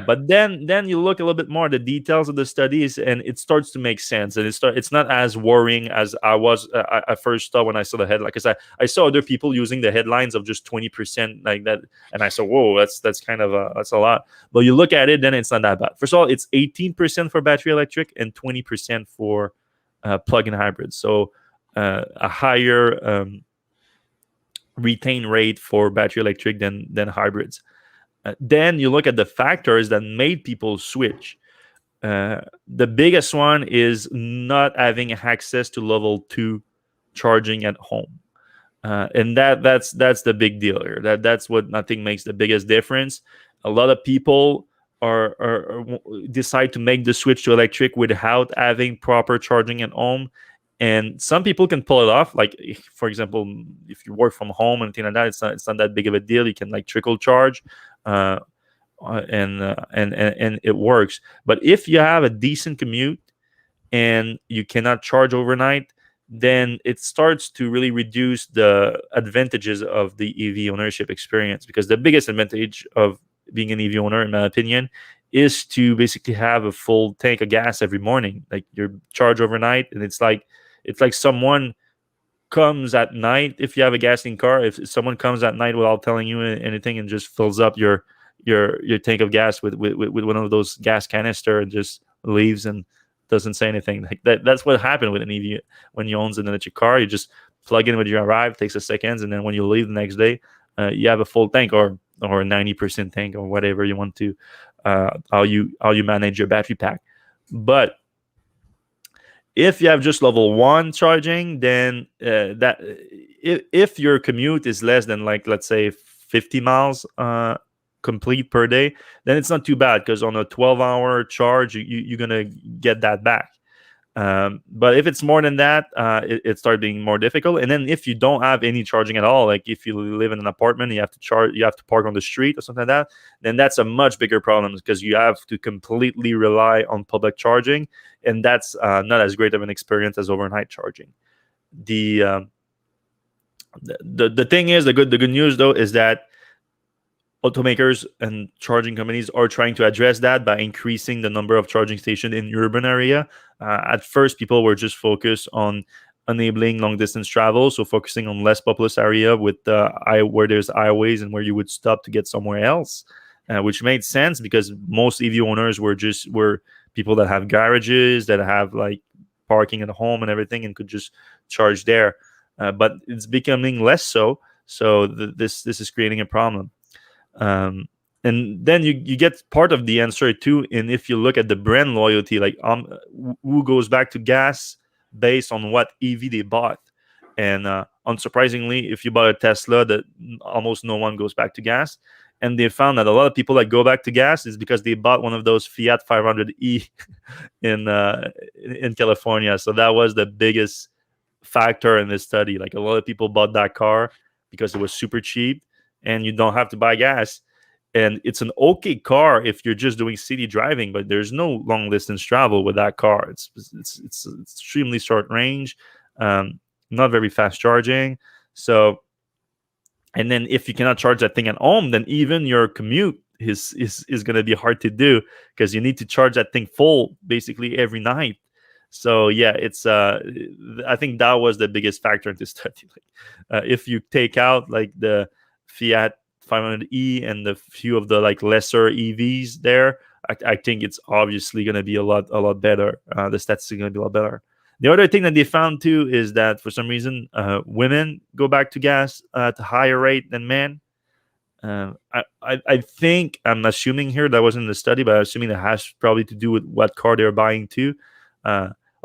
[SPEAKER 1] But then you look a little bit more at the details of the studies, and it starts to make sense. And it's not as worrying as I was I first thought when I saw the headline, because I saw other people using the headlines of just 20% like that, and I said, whoa, that's kind of that's a lot. But you look at it, then it's not that bad. First of all, it's 18% for battery electric and 20% for plug-in hybrids. So a higher retain rate for battery electric than hybrids. Then you look at the factors that made people switch. The biggest one is not having access to level 2 charging at home, and that's the big deal here. That's what I think makes the biggest difference. A lot of people are decide to make the switch to electric without having proper charging at home. And some people can pull it off. Like, for example, if you work from home and things like that, it's not that big of a deal. You can like trickle charge, and it works. But if you have a decent commute and you cannot charge overnight, then it starts to really reduce the advantages of the EV ownership experience. Because the biggest advantage of being an EV owner, in my opinion, is to basically have a full tank of gas every morning. Like, you charge overnight, and it's like someone comes at night. If you have a gasoline car, if someone comes at night without telling you anything and just fills up your tank of gas with one of those gas canister and just leaves and doesn't say anything, like that's what happened with an EV. When you own an electric car, you just plug in when you arrive, takes a second, and then when you leave the next day, you have a full tank or a 90% tank or whatever you want to, how you manage your battery pack. But if you have just level 1 charging, then if your commute is less than, like, let's say 50 miles complete per day, then it's not too bad, because on a 12-hour charge, you're gonna get that back. But if it's more than that, it starts being more difficult. And then if you don't have any charging at all, like if you live in an apartment, you have to park on the street or something like that, then that's a much bigger problem, because you have to completely rely on public charging, and that's not as great of an experience as overnight charging. The thing is, the good news though is that automakers and charging companies are trying to address that by increasing the number of charging stations in urban area. At first, people were just focused on enabling long distance travel, so focusing on less populous area with where there's highways and where you would stop to get somewhere else, which made sense because most EV owners were people that have garages, that have like parking at home and everything, and could just charge there. But it's becoming less so. So this is creating a problem. And then you get part of the answer too. And if you look at the brand loyalty, like who goes back to gas based on what EV they bought. And unsurprisingly, if you bought a Tesla, that almost no one goes back to gas. And they found that a lot of people that go back to gas is because they bought one of those Fiat 500e in California. So that was the biggest factor in this study. Like a lot of people bought that car because it was super cheap, and you don't have to buy gas. And it's an okay car if you're just doing city driving, but there's no long distance travel with that car. It's extremely short range, not very fast charging. So, and then if you cannot charge that thing at home, then even your commute is going to be hard to do, because you need to charge that thing full basically every night. So yeah, it's I think that was the biggest factor in this study. Like, if you take out like the Fiat 500e and the few of the like lesser EVs there, I think it's obviously going to be a lot better. The stats are going to be a lot better. The other thing that they found too is that for some reason women go back to gas at a higher rate than men. I think, I'm assuming here, that wasn't in the study, but I'm assuming that has probably to do with what car they're buying too.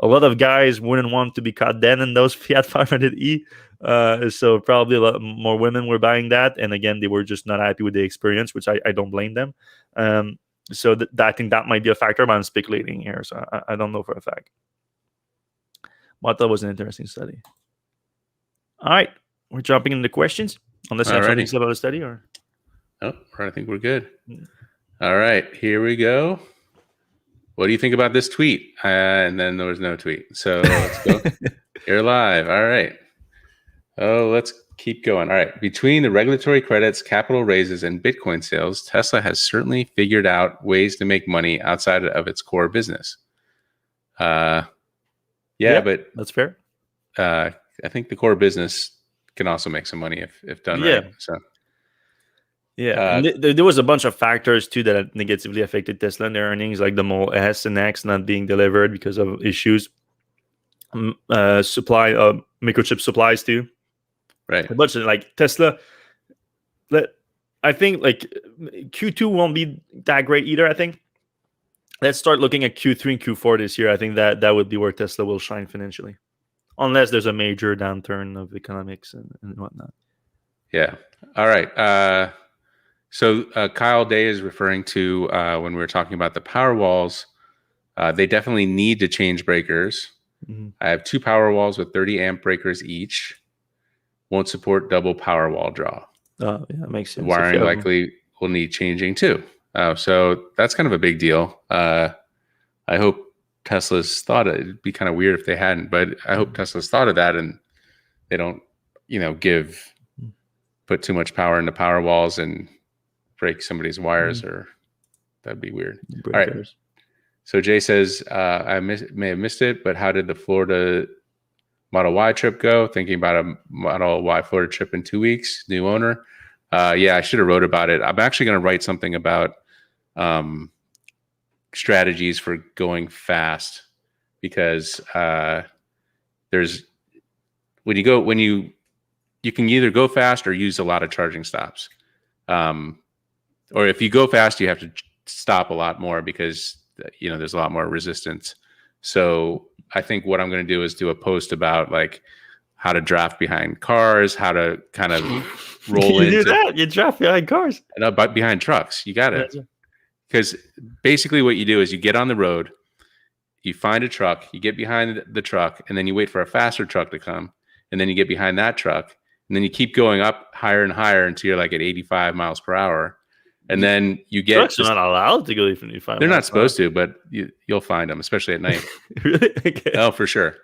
[SPEAKER 1] A lot of guys wouldn't want to be caught dead in those Fiat 500e. So probably a lot more women were buying that. And again, they were just not happy with the experience, which I don't blame them. So I think that might be a factor, but I'm speculating here. So I don't know for a fact. But that was an interesting study. All right. We're jumping into questions. Unless you have something to say about the study, or?
[SPEAKER 2] Oh, I think we're good. All right. Here we go. What do you think about this tweet? And then there was no tweet. So let's go. You're live. All right. Oh, let's keep going. All right. Between the regulatory credits, capital raises, and Bitcoin sales, Tesla has certainly figured out ways to make money outside of its core business. Yeah, but
[SPEAKER 1] that's fair.
[SPEAKER 2] I think the core business can also make some money if done right. So.
[SPEAKER 1] Yeah, and there was a bunch of factors too that negatively affected Tesla and their earnings, like the Model S and X not being delivered because of issues, supply microchip supplies too.
[SPEAKER 2] Right.
[SPEAKER 1] A bunch of like Tesla. I think like Q2 won't be that great either. I think let's start looking at Q3 and Q4 this year. I think that would be where Tesla will shine financially, unless there's a major downturn of economics and whatnot.
[SPEAKER 2] Yeah. All right. So Kyle Day is referring to when we were talking about the Powerwalls, they definitely need to change breakers. Mm-hmm. I have 2 Powerwalls with 30 amp breakers each. Won't support double Powerwall draw.
[SPEAKER 1] Oh, yeah, that makes sense.
[SPEAKER 2] Wiring likely will need changing too. So that's kind of a big deal. I hope Tesla's thought of it. It'd be kind of weird if they hadn't, but I hope Tesla's thought of that and they don't, put too much power into Powerwalls and break somebody's wires, or that'd be weird. All right. So Jay says, I may have missed it, but how did the Florida Model Y trip go? Thinking about a Model Y Florida trip in 2 weeks, new owner. Yeah, I should have wrote about it. I'm actually going to write something about strategies for going fast, because there's when you can either go fast or use a lot of charging stops. Or if you go fast, you have to stop a lot more because there's a lot more resistance. So I think what I'm going to do is do a post about like how to draft behind cars, how to kind of roll into.
[SPEAKER 1] You do that? You draft behind cars?
[SPEAKER 2] But behind trucks, you got it. Because basically what you do is you get on the road, you find a truck, you get behind the truck, and then you wait for a faster truck to come, and then you get behind that truck, and then you keep going up higher and higher until you're like at 85 miles per hour. And then you get
[SPEAKER 1] trucks are not allowed to go even 85.
[SPEAKER 2] They're not supposed to, but you'll find them, especially at night.
[SPEAKER 1] Really? Okay.
[SPEAKER 2] Oh, for sure.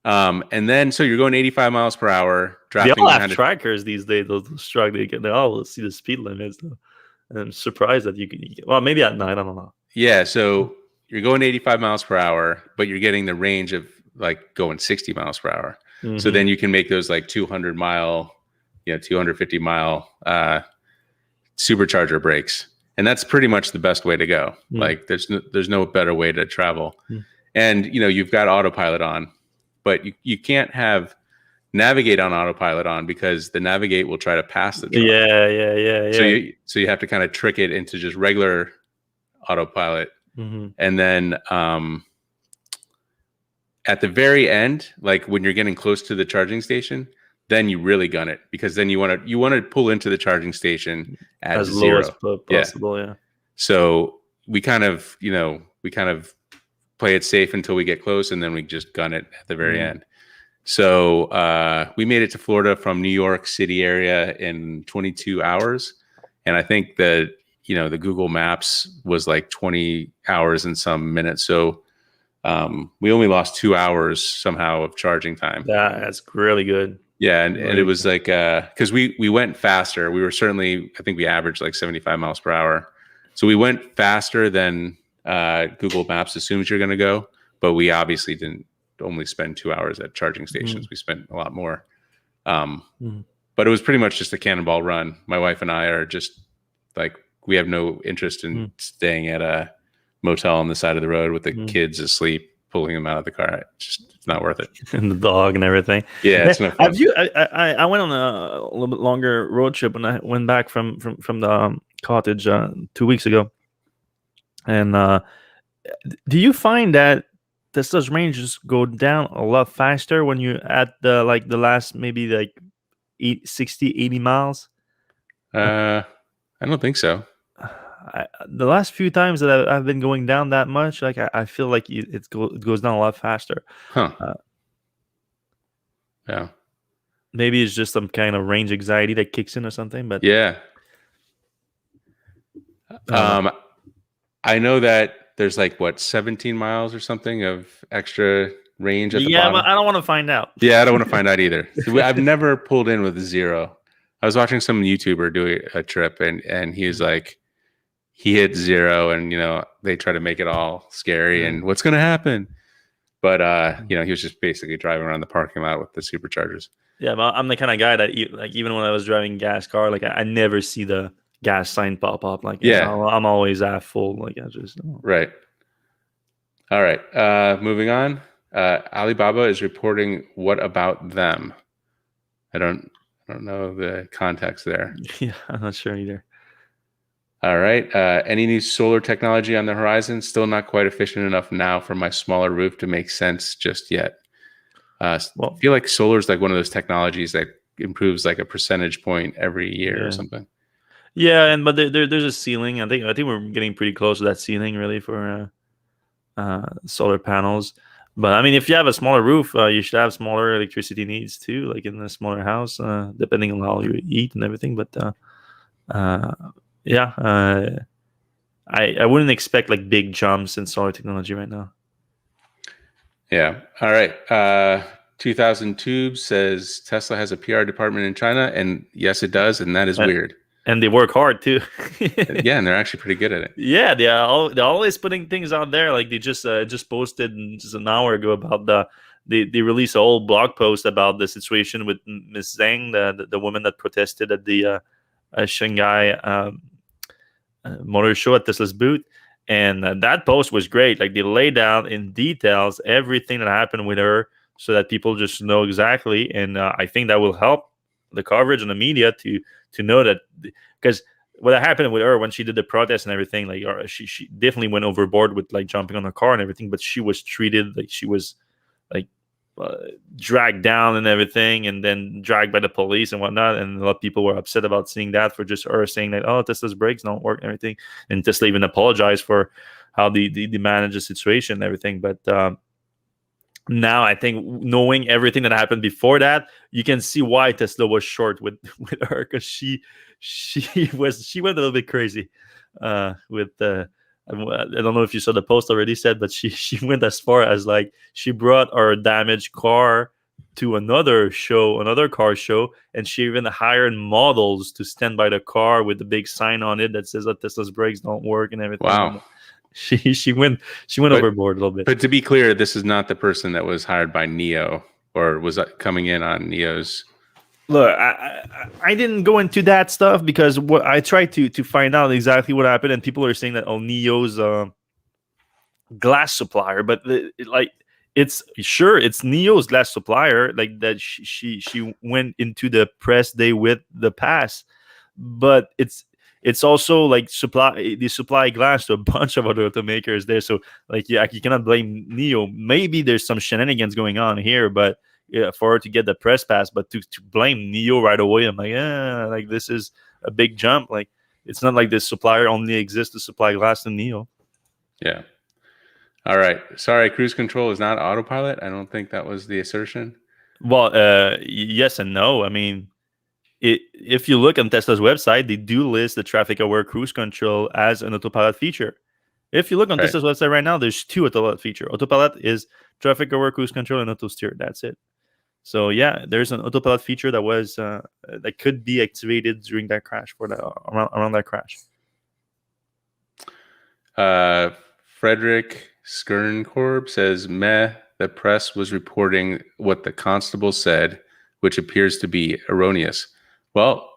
[SPEAKER 2] And then so you're going 85 miles per hour.
[SPEAKER 1] They all have trackers these days. Those trucks, they all see the speed limits. And I'm surprised that you can. Well, maybe at night, I don't know.
[SPEAKER 2] Yeah, so you're going 85 miles per hour, but you're getting the range of like going 60 miles per hour. Mm-hmm. So then you can make those like 200 mile, 250 mile supercharger brakes. And that's pretty much the best way to go. Like there's no better way to travel. And you've got autopilot on, but you can't have navigate on autopilot on, because the navigate will try to pass the truck.
[SPEAKER 1] Yeah.
[SPEAKER 2] So you have to kind of trick it into just regular autopilot. And then at the very end, like when you're getting close to the charging station, then you really gun it, because then you want to pull into the charging station at
[SPEAKER 1] as
[SPEAKER 2] zero.
[SPEAKER 1] low as possible. Yeah.
[SPEAKER 2] So we kind of play it safe until we get close, and then we just gun it at the very end. So we made it to Florida from New York City area in 22 hours. And I think that, the Google Maps was like 20 hours and some minutes. So we only lost 2 hours somehow of charging time.
[SPEAKER 1] That's really good.
[SPEAKER 2] Yeah. And it was like, because we went faster. We were certainly, I think we averaged like 75 miles per hour. So we went faster than Google Maps assumes you're going to go. But we obviously didn't only spend 2 hours at charging stations. We spent a lot more. But it was pretty much just a cannonball run. My wife and I are just like, we have no interest in staying at a motel on the side of the road with the kids asleep, pulling them out of the car. It's not worth it.
[SPEAKER 1] And the dog and everything.
[SPEAKER 2] Yeah, it's no fun.
[SPEAKER 1] I went on a little bit longer road trip when I went back from the cottage 2 weeks ago. And do you find that Tesla's ranges go down a lot faster when you're at the last maybe like 60, 80 miles?
[SPEAKER 2] I don't think so.
[SPEAKER 1] The last few times that I've been going down that much, like I feel like it goes down a lot faster.
[SPEAKER 2] Yeah.
[SPEAKER 1] Maybe it's just some kind of range anxiety that kicks in or something. But
[SPEAKER 2] yeah. I know that there's like 17 miles or something of extra range at the bottom.
[SPEAKER 1] But I don't want to find out.
[SPEAKER 2] Yeah, I don't want to find out either. I've never pulled in with 0. I was watching some YouTuber do a trip, and he was like, he hit 0, and they try to make it all scary and what's going to happen. But he was just basically driving around the parking lot with the superchargers.
[SPEAKER 1] Yeah, but I'm the kind of guy that even when I was driving gas car, like I never see the gas sign pop up. Like I'm always at full. Like I just
[SPEAKER 2] right. All right. Moving on. Alibaba is reporting. What about them? I don't know the context there.
[SPEAKER 1] Yeah, I'm not sure either.
[SPEAKER 2] All right. Any new solar technology on the horizon? Still not quite efficient enough now for my smaller roof to make sense just yet. I feel like solar is like one of those technologies that improves like a percentage point every year or something.
[SPEAKER 1] Yeah, but there's a ceiling. I think we're getting pretty close to that ceiling really for solar panels. But I mean, if you have a smaller roof, you should have smaller electricity needs too, like in a smaller house, depending on how you eat and everything. But I wouldn't expect like big jumps in solar technology right now.
[SPEAKER 2] Yeah. All right. 2000 Tubes says Tesla has a PR department in China, and yes, it does, and that is weird. And
[SPEAKER 1] they work hard too.
[SPEAKER 2] Yeah, and they're actually pretty good at it.
[SPEAKER 1] Yeah, they're always putting things out there. Like they just posted just an hour ago about they released a whole blog post about the situation with Miss Zhang, the woman that protested at the Shanghai motor show at Tesla's booth. And that post was great. Like they laid out in details everything that happened with her, so that people just know exactly. And I think that will help the coverage and the media to know that, because what happened with her when she did the protest and everything, like she definitely went overboard with like jumping on her car and everything, but she was treated like she was like dragged down and everything, and then dragged by the police and whatnot. And a lot of people were upset about seeing that, for just her saying that, oh, Tesla's brakes don't work and everything. And Tesla even apologized for how they managed the situation and everything. But now I think, knowing everything that happened before that, you can see why Tesla was short with her, because she went a little bit crazy with I don't know if you saw the post already said, but she went as far as like she brought our damaged car to another car show, and she even hired models to stand by the car with the big sign on it that says that Tesla's brakes don't work and everything.
[SPEAKER 2] Wow.
[SPEAKER 1] She went overboard a little bit.
[SPEAKER 2] But to be clear, this is not the person that was hired by NIO or was coming in on NIO's
[SPEAKER 1] Look, I didn't go into that stuff because what I tried to find out exactly what happened, and people are saying that Neo's glass supplier, but like it's sure it's Neo's glass supplier, like that she went into the press day with the pass, but it's also like they supply glass to a bunch of other automakers there, so like yeah, you cannot blame Neo. Maybe there's some shenanigans going on here, but yeah, for her to get the press pass, but to blame Neo right away, I'm like, yeah, like this is a big jump. Like it's not like this supplier only exists to supply glass to Neo.
[SPEAKER 2] Yeah. All right. Sorry, cruise control is not autopilot. I don't think that was the assertion.
[SPEAKER 1] Well, yes and no. I mean, if you look on Tesla's website, they do list the traffic-aware cruise control as an autopilot feature. If you look on
[SPEAKER 2] Right.
[SPEAKER 1] Tesla's website right now, there's two autopilot feature. Autopilot is traffic-aware cruise control and auto steer. That's it. So yeah, there's an autopilot feature that was that could be activated during that crash around that crash.
[SPEAKER 2] Frederick Skernkorb says, meh, the press was reporting what the constable said, which appears to be erroneous. Well,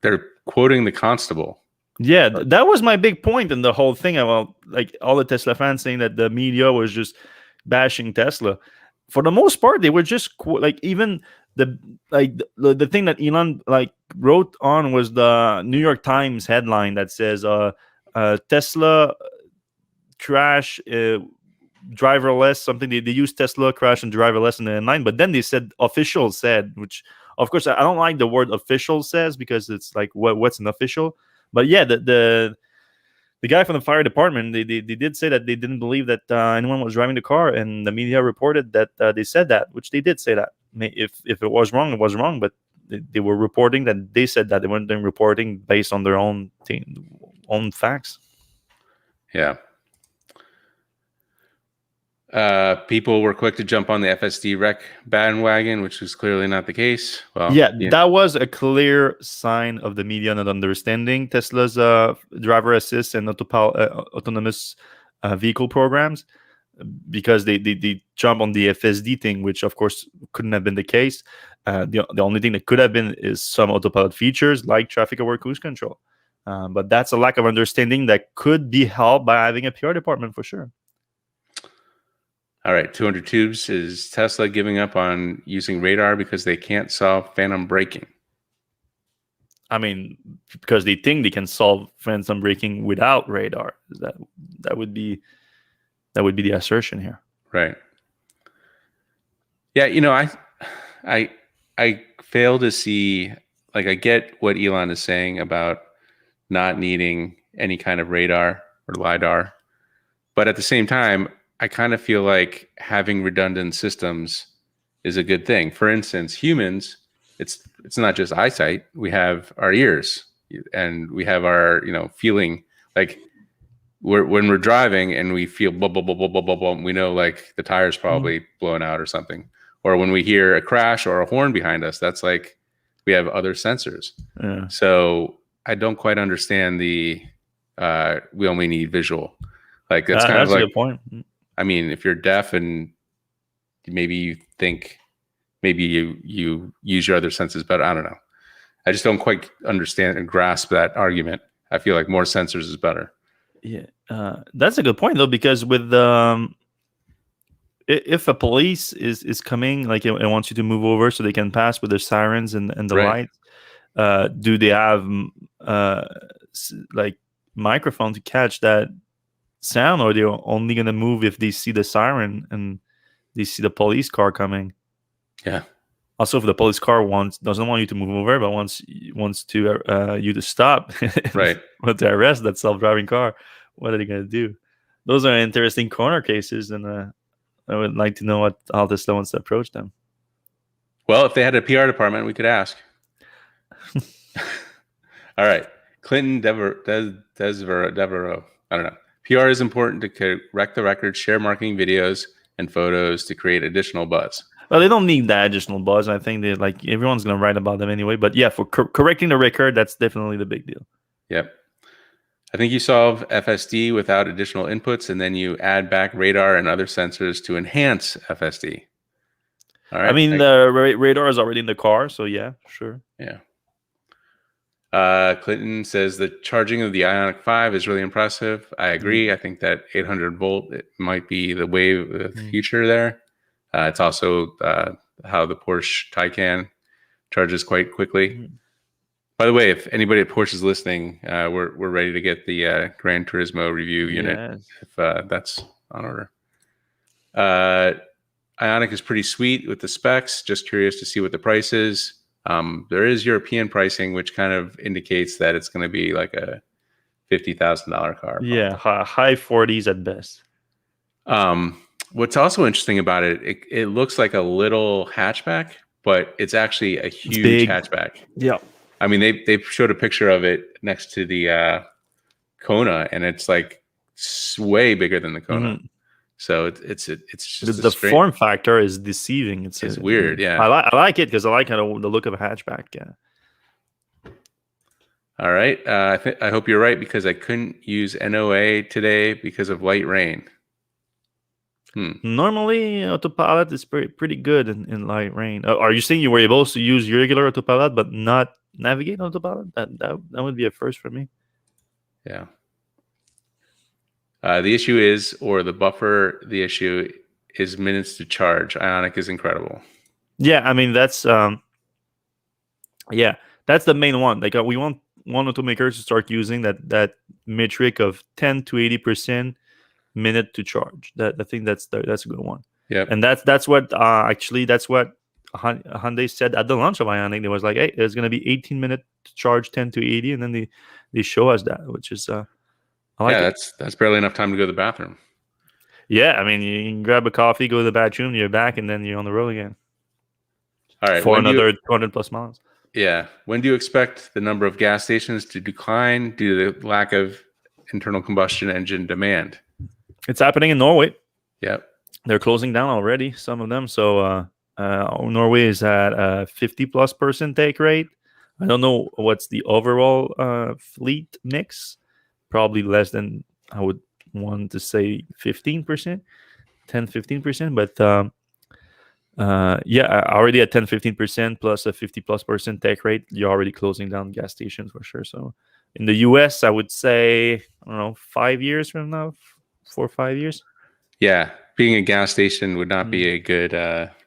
[SPEAKER 2] they're quoting the constable.
[SPEAKER 1] Yeah, that was my big point in the whole thing about like all the Tesla fans saying that the media was just bashing Tesla. For the most part, they were just like even the thing that Elon like wrote on was the New York Times headline that says Tesla crash driverless something. They used Tesla crash and driverless in the line, but then they said official said, which of course I don't like the word official says because it's like what's an official. But yeah, the guy from the fire department, they did say that they didn't believe that anyone was driving the car, and the media reported that they said that, which they did say that. If it was wrong, it was wrong, but they were reporting that they said that. They weren't reporting based on their own facts.
[SPEAKER 2] Yeah. People were quick to jump on the FSD wreck bandwagon, which was clearly not the case. Well,
[SPEAKER 1] yeah, that was a clear sign of the media not understanding Tesla's driver assist and autonomous vehicle programs, because they jump on the FSD thing, which of course couldn't have been the case. The only thing that could have been is some autopilot features like traffic-aware cruise control. But that's a lack of understanding that could be helped by having a PR department for sure.
[SPEAKER 2] All right, 200 tubes. Is Tesla giving up on using radar because they can't solve phantom braking?
[SPEAKER 1] I mean, because they think they can solve phantom braking without radar. That would be the assertion here.
[SPEAKER 2] Right. Yeah, you know, I fail to see, like, I get what Elon is saying about not needing any kind of radar or LiDAR, but at the same time, I kind of feel like having redundant systems is a good thing. For instance, humans, it's not just eyesight. We have our ears and we have our, feeling. Like when we're driving and we feel blah, blah, blah, blah, blah, blah, blah, we know like the tire's probably blown out or something. Or when we hear a crash or a horn behind us, that's like we have other sensors.
[SPEAKER 1] Yeah.
[SPEAKER 2] So I don't quite understand we only need visual. Like that's kind of like
[SPEAKER 1] a good point.
[SPEAKER 2] I mean, if you're deaf and maybe you think maybe you use your other senses better, I don't know. I just don't quite understand and grasp that argument. I feel like more sensors is better.
[SPEAKER 1] Yeah, that's a good point though, because with if a police is coming like and wants you to move over so they can pass with their sirens and the
[SPEAKER 2] Right.
[SPEAKER 1] lights, do they have like microphone to catch that sound, or they're only gonna move if they see the siren and they see the police car coming?
[SPEAKER 2] Yeah.
[SPEAKER 1] Also, if the police car doesn't want you to move over, but wants to you to stop,
[SPEAKER 2] right,
[SPEAKER 1] want to arrest that self-driving car, what are they gonna do? Those are interesting corner cases, and I would like to know how Tesla wants to approach them.
[SPEAKER 2] Well, if they had a PR department, we could ask. All right, Clinton Devereaux. I don't know. PR is important to correct the record, share marketing videos and photos to create additional buzz.
[SPEAKER 1] Well, they don't need that additional buzz. I think like everyone's going to write about them anyway. But yeah, for correcting the record, that's definitely the big deal.
[SPEAKER 2] Yep. I think you solve FSD without additional inputs, and then you add back radar and other sensors to enhance FSD. All
[SPEAKER 1] I
[SPEAKER 2] right.
[SPEAKER 1] mean, the radar is already in the car, so yeah, sure.
[SPEAKER 2] Yeah. Clinton says the charging of the Ioniq 5 is really impressive. I agree. I think that 800 volt it might be the wave of the future there. It's also how the Porsche Taycan charges quite quickly. By the way, if anybody at Porsche is listening, we're ready to get the Gran Turismo review unit if that's on order. Ioniq is pretty sweet with the specs. Just curious to see what the price is. There is European pricing, which kind of indicates that it's going to be like a $50,000 car.
[SPEAKER 1] Yeah, high 40s at best.
[SPEAKER 2] What's also interesting about it, it looks like a little hatchback, but it's actually a huge hatchback.
[SPEAKER 1] Yeah.
[SPEAKER 2] I mean, they showed a picture of it next to the Kona, and it's like way bigger than the Kona. So it's just
[SPEAKER 1] the form factor is deceiving. It's
[SPEAKER 2] weird. Yeah,
[SPEAKER 1] I like it because I like kind of the look of a hatchback. Yeah.
[SPEAKER 2] All right. I hope you're right because I couldn't use NOA today because of light rain.
[SPEAKER 1] Normally, autopilot is pretty good in light rain. Are you saying you were able to use regular autopilot but not navigate autopilot? That would be a first for me.
[SPEAKER 2] Yeah. The issue is, or the buffer, the issue is minutes to charge. Ioniq is incredible.
[SPEAKER 1] Yeah, I mean that's the main one. Like we want automakers to start using that metric of 10 to 80% minute to charge. I think that's a good one.
[SPEAKER 2] Yeah,
[SPEAKER 1] and that's what Hyundai said at the launch of Ioniq. It was like, hey, there's gonna be 18 minutes to charge 10 to 80, and then they show us that, which is
[SPEAKER 2] that's barely enough time to go to the bathroom.
[SPEAKER 1] Yeah, I mean, you can grab a coffee, go to the bathroom, you're back, and then you're on the road again.
[SPEAKER 2] All right,
[SPEAKER 1] for another 200 plus miles.
[SPEAKER 2] Yeah. When do you expect the number of gas stations to decline due to the lack of internal combustion engine demand?
[SPEAKER 1] It's happening in Norway.
[SPEAKER 2] Yep.
[SPEAKER 1] They're closing down already, some of them. So Norway is at a 50+% take rate. I don't know what's the overall fleet mix. Probably less than, I would want to say 15%, 10-15%. But already at 10-15% plus a 50+% take rate, you're already closing down gas stations for sure. So in the US, I would say, I don't know, 5 years from now, 4 or 5 years.
[SPEAKER 2] Yeah, being a gas station would not be a good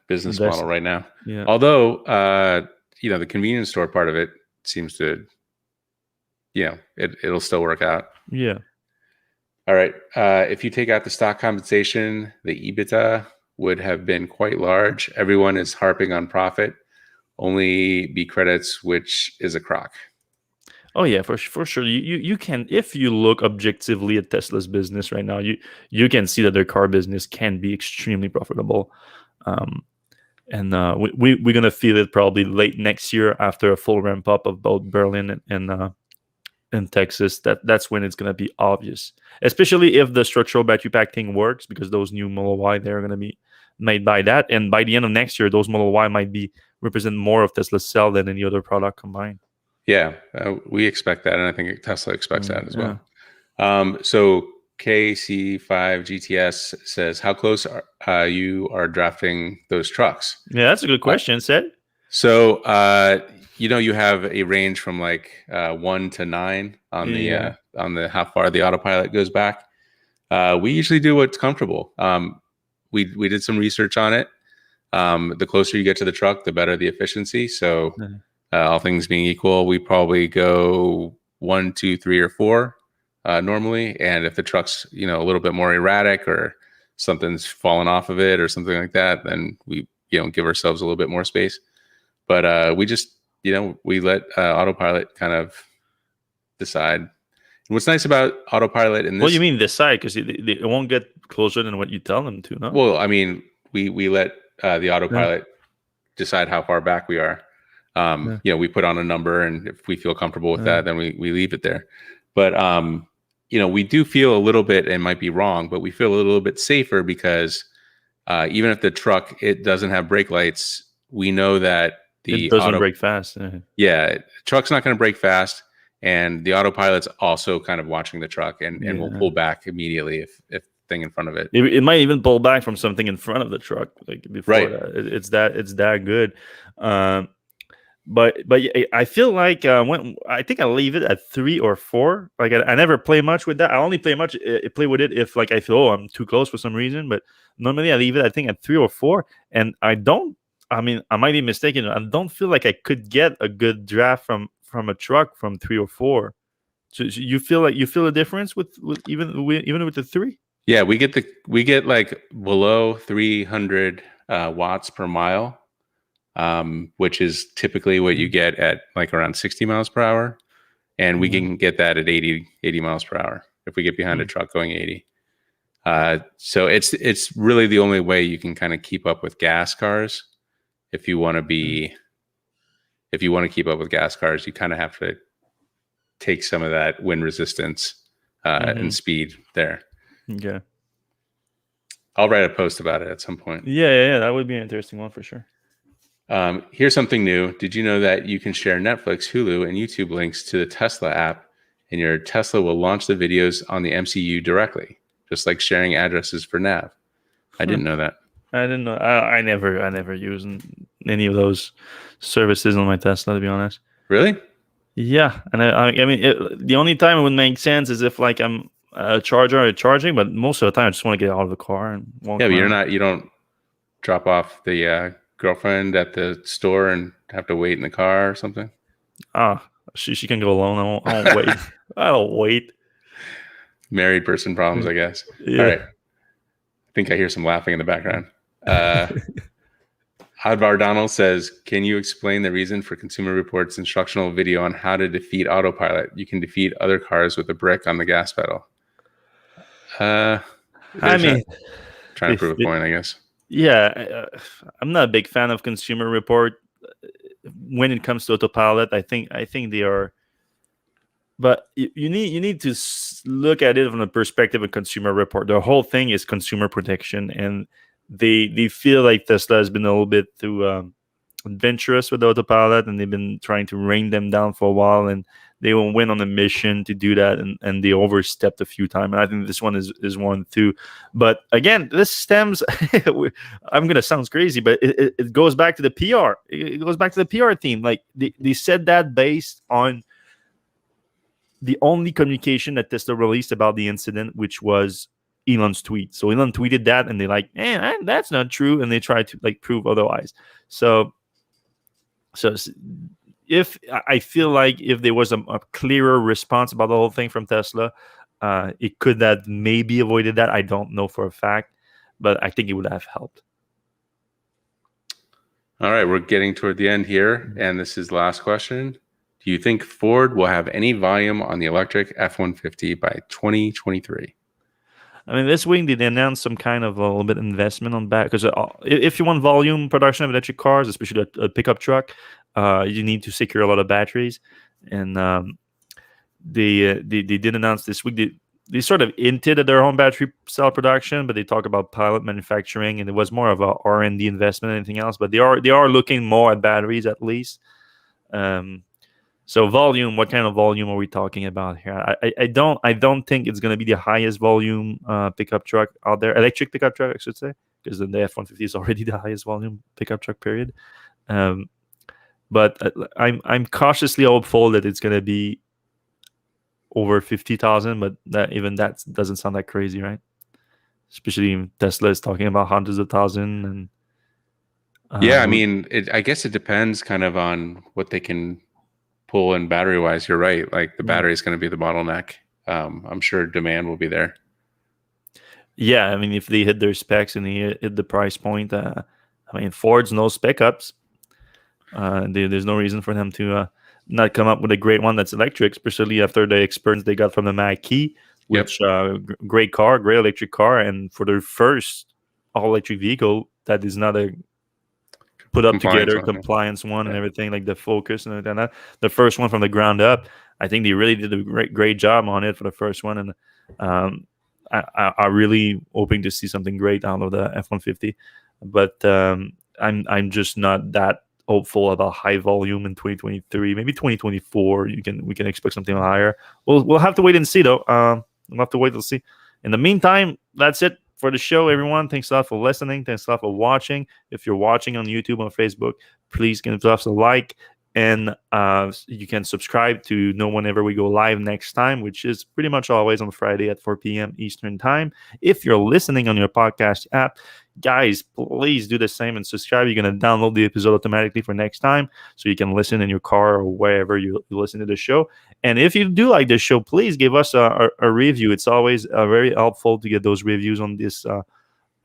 [SPEAKER 2] business model right now.
[SPEAKER 1] Yeah.
[SPEAKER 2] Although, the convenience store part of it seems to, it'll still work out.
[SPEAKER 1] Yeah.
[SPEAKER 2] All right. If you take out the stock compensation, the EBITDA would have been quite large. Everyone is harping on profit. Only B credits, which is a crock.
[SPEAKER 1] Oh yeah, for sure. You can, if you look objectively at Tesla's business right now, you can see that their car business can be extremely profitable, and we're gonna feel it probably late next year after a full ramp up of both Berlin and Texas. That's when it's gonna be obvious, especially if the structural battery pack thing works, because those new Model Y, they're gonna be made by that, and by the end of next year, those Model Y might represent more of Tesla's cell than any other product combined.
[SPEAKER 2] Yeah, we expect that, and I think Tesla expects that as well. So KC5 GTS says, how close you are drafting those trucks?
[SPEAKER 1] Yeah, that's a good question, Sid.
[SPEAKER 2] So, you have a range from like 1 to 9 on the how far the autopilot goes back. We usually do what's comfortable. We did some research on it. The closer you get to the truck, the better the efficiency. So. All things being equal, we probably go 1, 2, 3, or 4 normally. And if the truck's a little bit more erratic or something's fallen off of it or something like that, then we give ourselves a little bit more space. But we just we let autopilot kind of decide. And what's nice about autopilot in this,
[SPEAKER 1] what do you mean decide? Because they won't get closer than what you tell them to, no?
[SPEAKER 2] Well, I mean, we let the autopilot decide how far back we are. We put on a number, and if we feel comfortable with that, then we leave it there. But we do feel a little bit, and might be wrong, but we feel a little bit safer because even if the truck it doesn't have brake lights, we know that
[SPEAKER 1] it doesn't brake fast.
[SPEAKER 2] Yeah, truck's not going to brake fast, and the autopilot's also kind of watching the truck and will pull back immediately if thing in front of it.
[SPEAKER 1] It might even pull back from something in front of the truck, like before
[SPEAKER 2] Right.
[SPEAKER 1] that. It's that good. But I feel like when I think I leave it at 3 or 4. Like I never play much with that. I only play play with it if like I feel I'm too close for some reason. But normally I leave it I think at 3 or 4, and I don't. I mean, I might be mistaken. I don't feel like I could get a good draft from a truck from 3 or 4. So you feel a difference with even with the 3?
[SPEAKER 2] Yeah, we get like below 300 watts per mile, which is typically what you get at like around 60 miles per hour. And we can get that at 80 miles per hour if we get behind a truck going 80. So it's really the only way you can kind of keep up with gas cars. If you want to keep up with gas cars, you kind of have to take some of that wind resistance and speed there.
[SPEAKER 1] Okay.
[SPEAKER 2] I'll write a post about it at some point.
[SPEAKER 1] Yeah, that would be an interesting one for sure.
[SPEAKER 2] Here's something new. Did you know that you can share Netflix, Hulu, and YouTube links to the Tesla app, and your Tesla will launch the videos on the MCU directly, just like sharing addresses for nav? I didn't know that.
[SPEAKER 1] I didn't know. I never use any of those services on my Tesla, to be honest.
[SPEAKER 2] Really?
[SPEAKER 1] Yeah, and I mean, the only time it would make sense is if like I'm a charger or charging, but most of the time I just want to get out of the car and walk.
[SPEAKER 2] Yeah, but
[SPEAKER 1] around.
[SPEAKER 2] you don't drop off the girlfriend at the store and have to wait in the car or something.
[SPEAKER 1] She can go alone. I don't wait. I don't wait.
[SPEAKER 2] Married person problems, I guess.
[SPEAKER 1] Yeah.
[SPEAKER 2] All right. I think I hear some laughing in the background. Hadvar Donald says, can you explain the reason for Consumer Reports' instructional video on how to defeat autopilot? You can defeat other cars with a brick on the gas pedal. I mean, trying to prove a point, I guess.
[SPEAKER 1] Yeah, I'm not a big fan of Consumer Report when it comes to autopilot. I think they are, but you need to look at it from the perspective of Consumer Report. The whole thing is consumer protection, and they feel like Tesla has been a little bit too adventurous with autopilot, and they've been trying to rein them down for a while, and they will win on a mission to do that, and they overstepped a few times. And I think this one is one too. But again, this stems. I'm gonna sound crazy, but it goes back to the PR. It goes back to the PR team. Like they said that based on the only communication that Tesla released about the incident, which was Elon's tweet. So Elon tweeted that, and they're like, that's not true, and they tried to like prove otherwise. So if I feel like if there was a clearer response about the whole thing from Tesla, it could have maybe avoided that. I don't know for a fact, but I think it would have helped.
[SPEAKER 2] All right, we're getting toward the end here, and this is the last question. Do you think Ford will have any volume on the Electrek F-150 by 2023?
[SPEAKER 1] I mean, this week they announced some kind of a little bit investment on that, because if you want volume production of electric cars, especially a pickup truck, you need to secure a lot of batteries. And they did announce this week they sort of hinted at their own battery cell production, but they talk about pilot manufacturing, and it was more of a R&D investment than anything else. But they are looking more at batteries at least. So volume, what kind of volume are we talking about here? I don't think it's going to be the highest volume pickup truck out there, electric pickup truck, I should say, because the F-150 is already the highest volume pickup truck, period. But I'm cautiously hopeful that it's going to be over 50,000, but that doesn't sound that crazy, right? Especially Tesla is talking about hundreds of thousands. And
[SPEAKER 2] yeah, I mean, I guess it depends kind of on what they can pull in battery wise. You're right. Like the battery is going to be the bottleneck. I'm sure demand will be there.
[SPEAKER 1] Yeah, I mean, if they hit their specs and they hit the price point, I mean, Ford's no spec ups. There's no reason for them to not come up with a great one that's electric, especially after the experience they got from the Mach-E, which great car, great electric car, and for their first all electric vehicle that is not a put up together compliance one and everything, like the Focus and that. The first one from the ground up, I think they really did a great job on it for the first one, and I really hoping to see something great out of the F-150. But I'm just not that hopeful about high volume in 2023. Maybe 2024 we can expect something higher. We'll have to wait and see though. We'll have to wait to see. In the meantime, that's it for the show, everyone. Thanks a lot for listening. Thanks a lot for watching. If you're watching on YouTube or Facebook, please give us a like. And you can subscribe to know whenever we go live next time, which is pretty much always on Friday at 4 p.m. Eastern Time. If you're listening on your podcast app, guys, please do the same and subscribe. You're going to download the episode automatically for next time, so you can listen in your car or wherever you listen to the show. And if you do like this show, please give us a review. It's always very helpful to get those reviews on this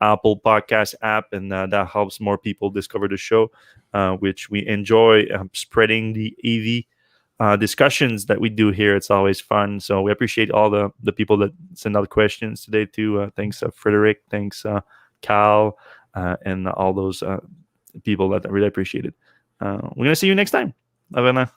[SPEAKER 1] Apple Podcast app, and that helps more people discover the show, which we enjoy spreading the EV discussions that we do here. It's always fun. So we appreciate all the people that send out questions today too. Thanks, Frederick. Thanks, Cal, and all those people that I really appreciate it. We're going to see you next time. Have a nice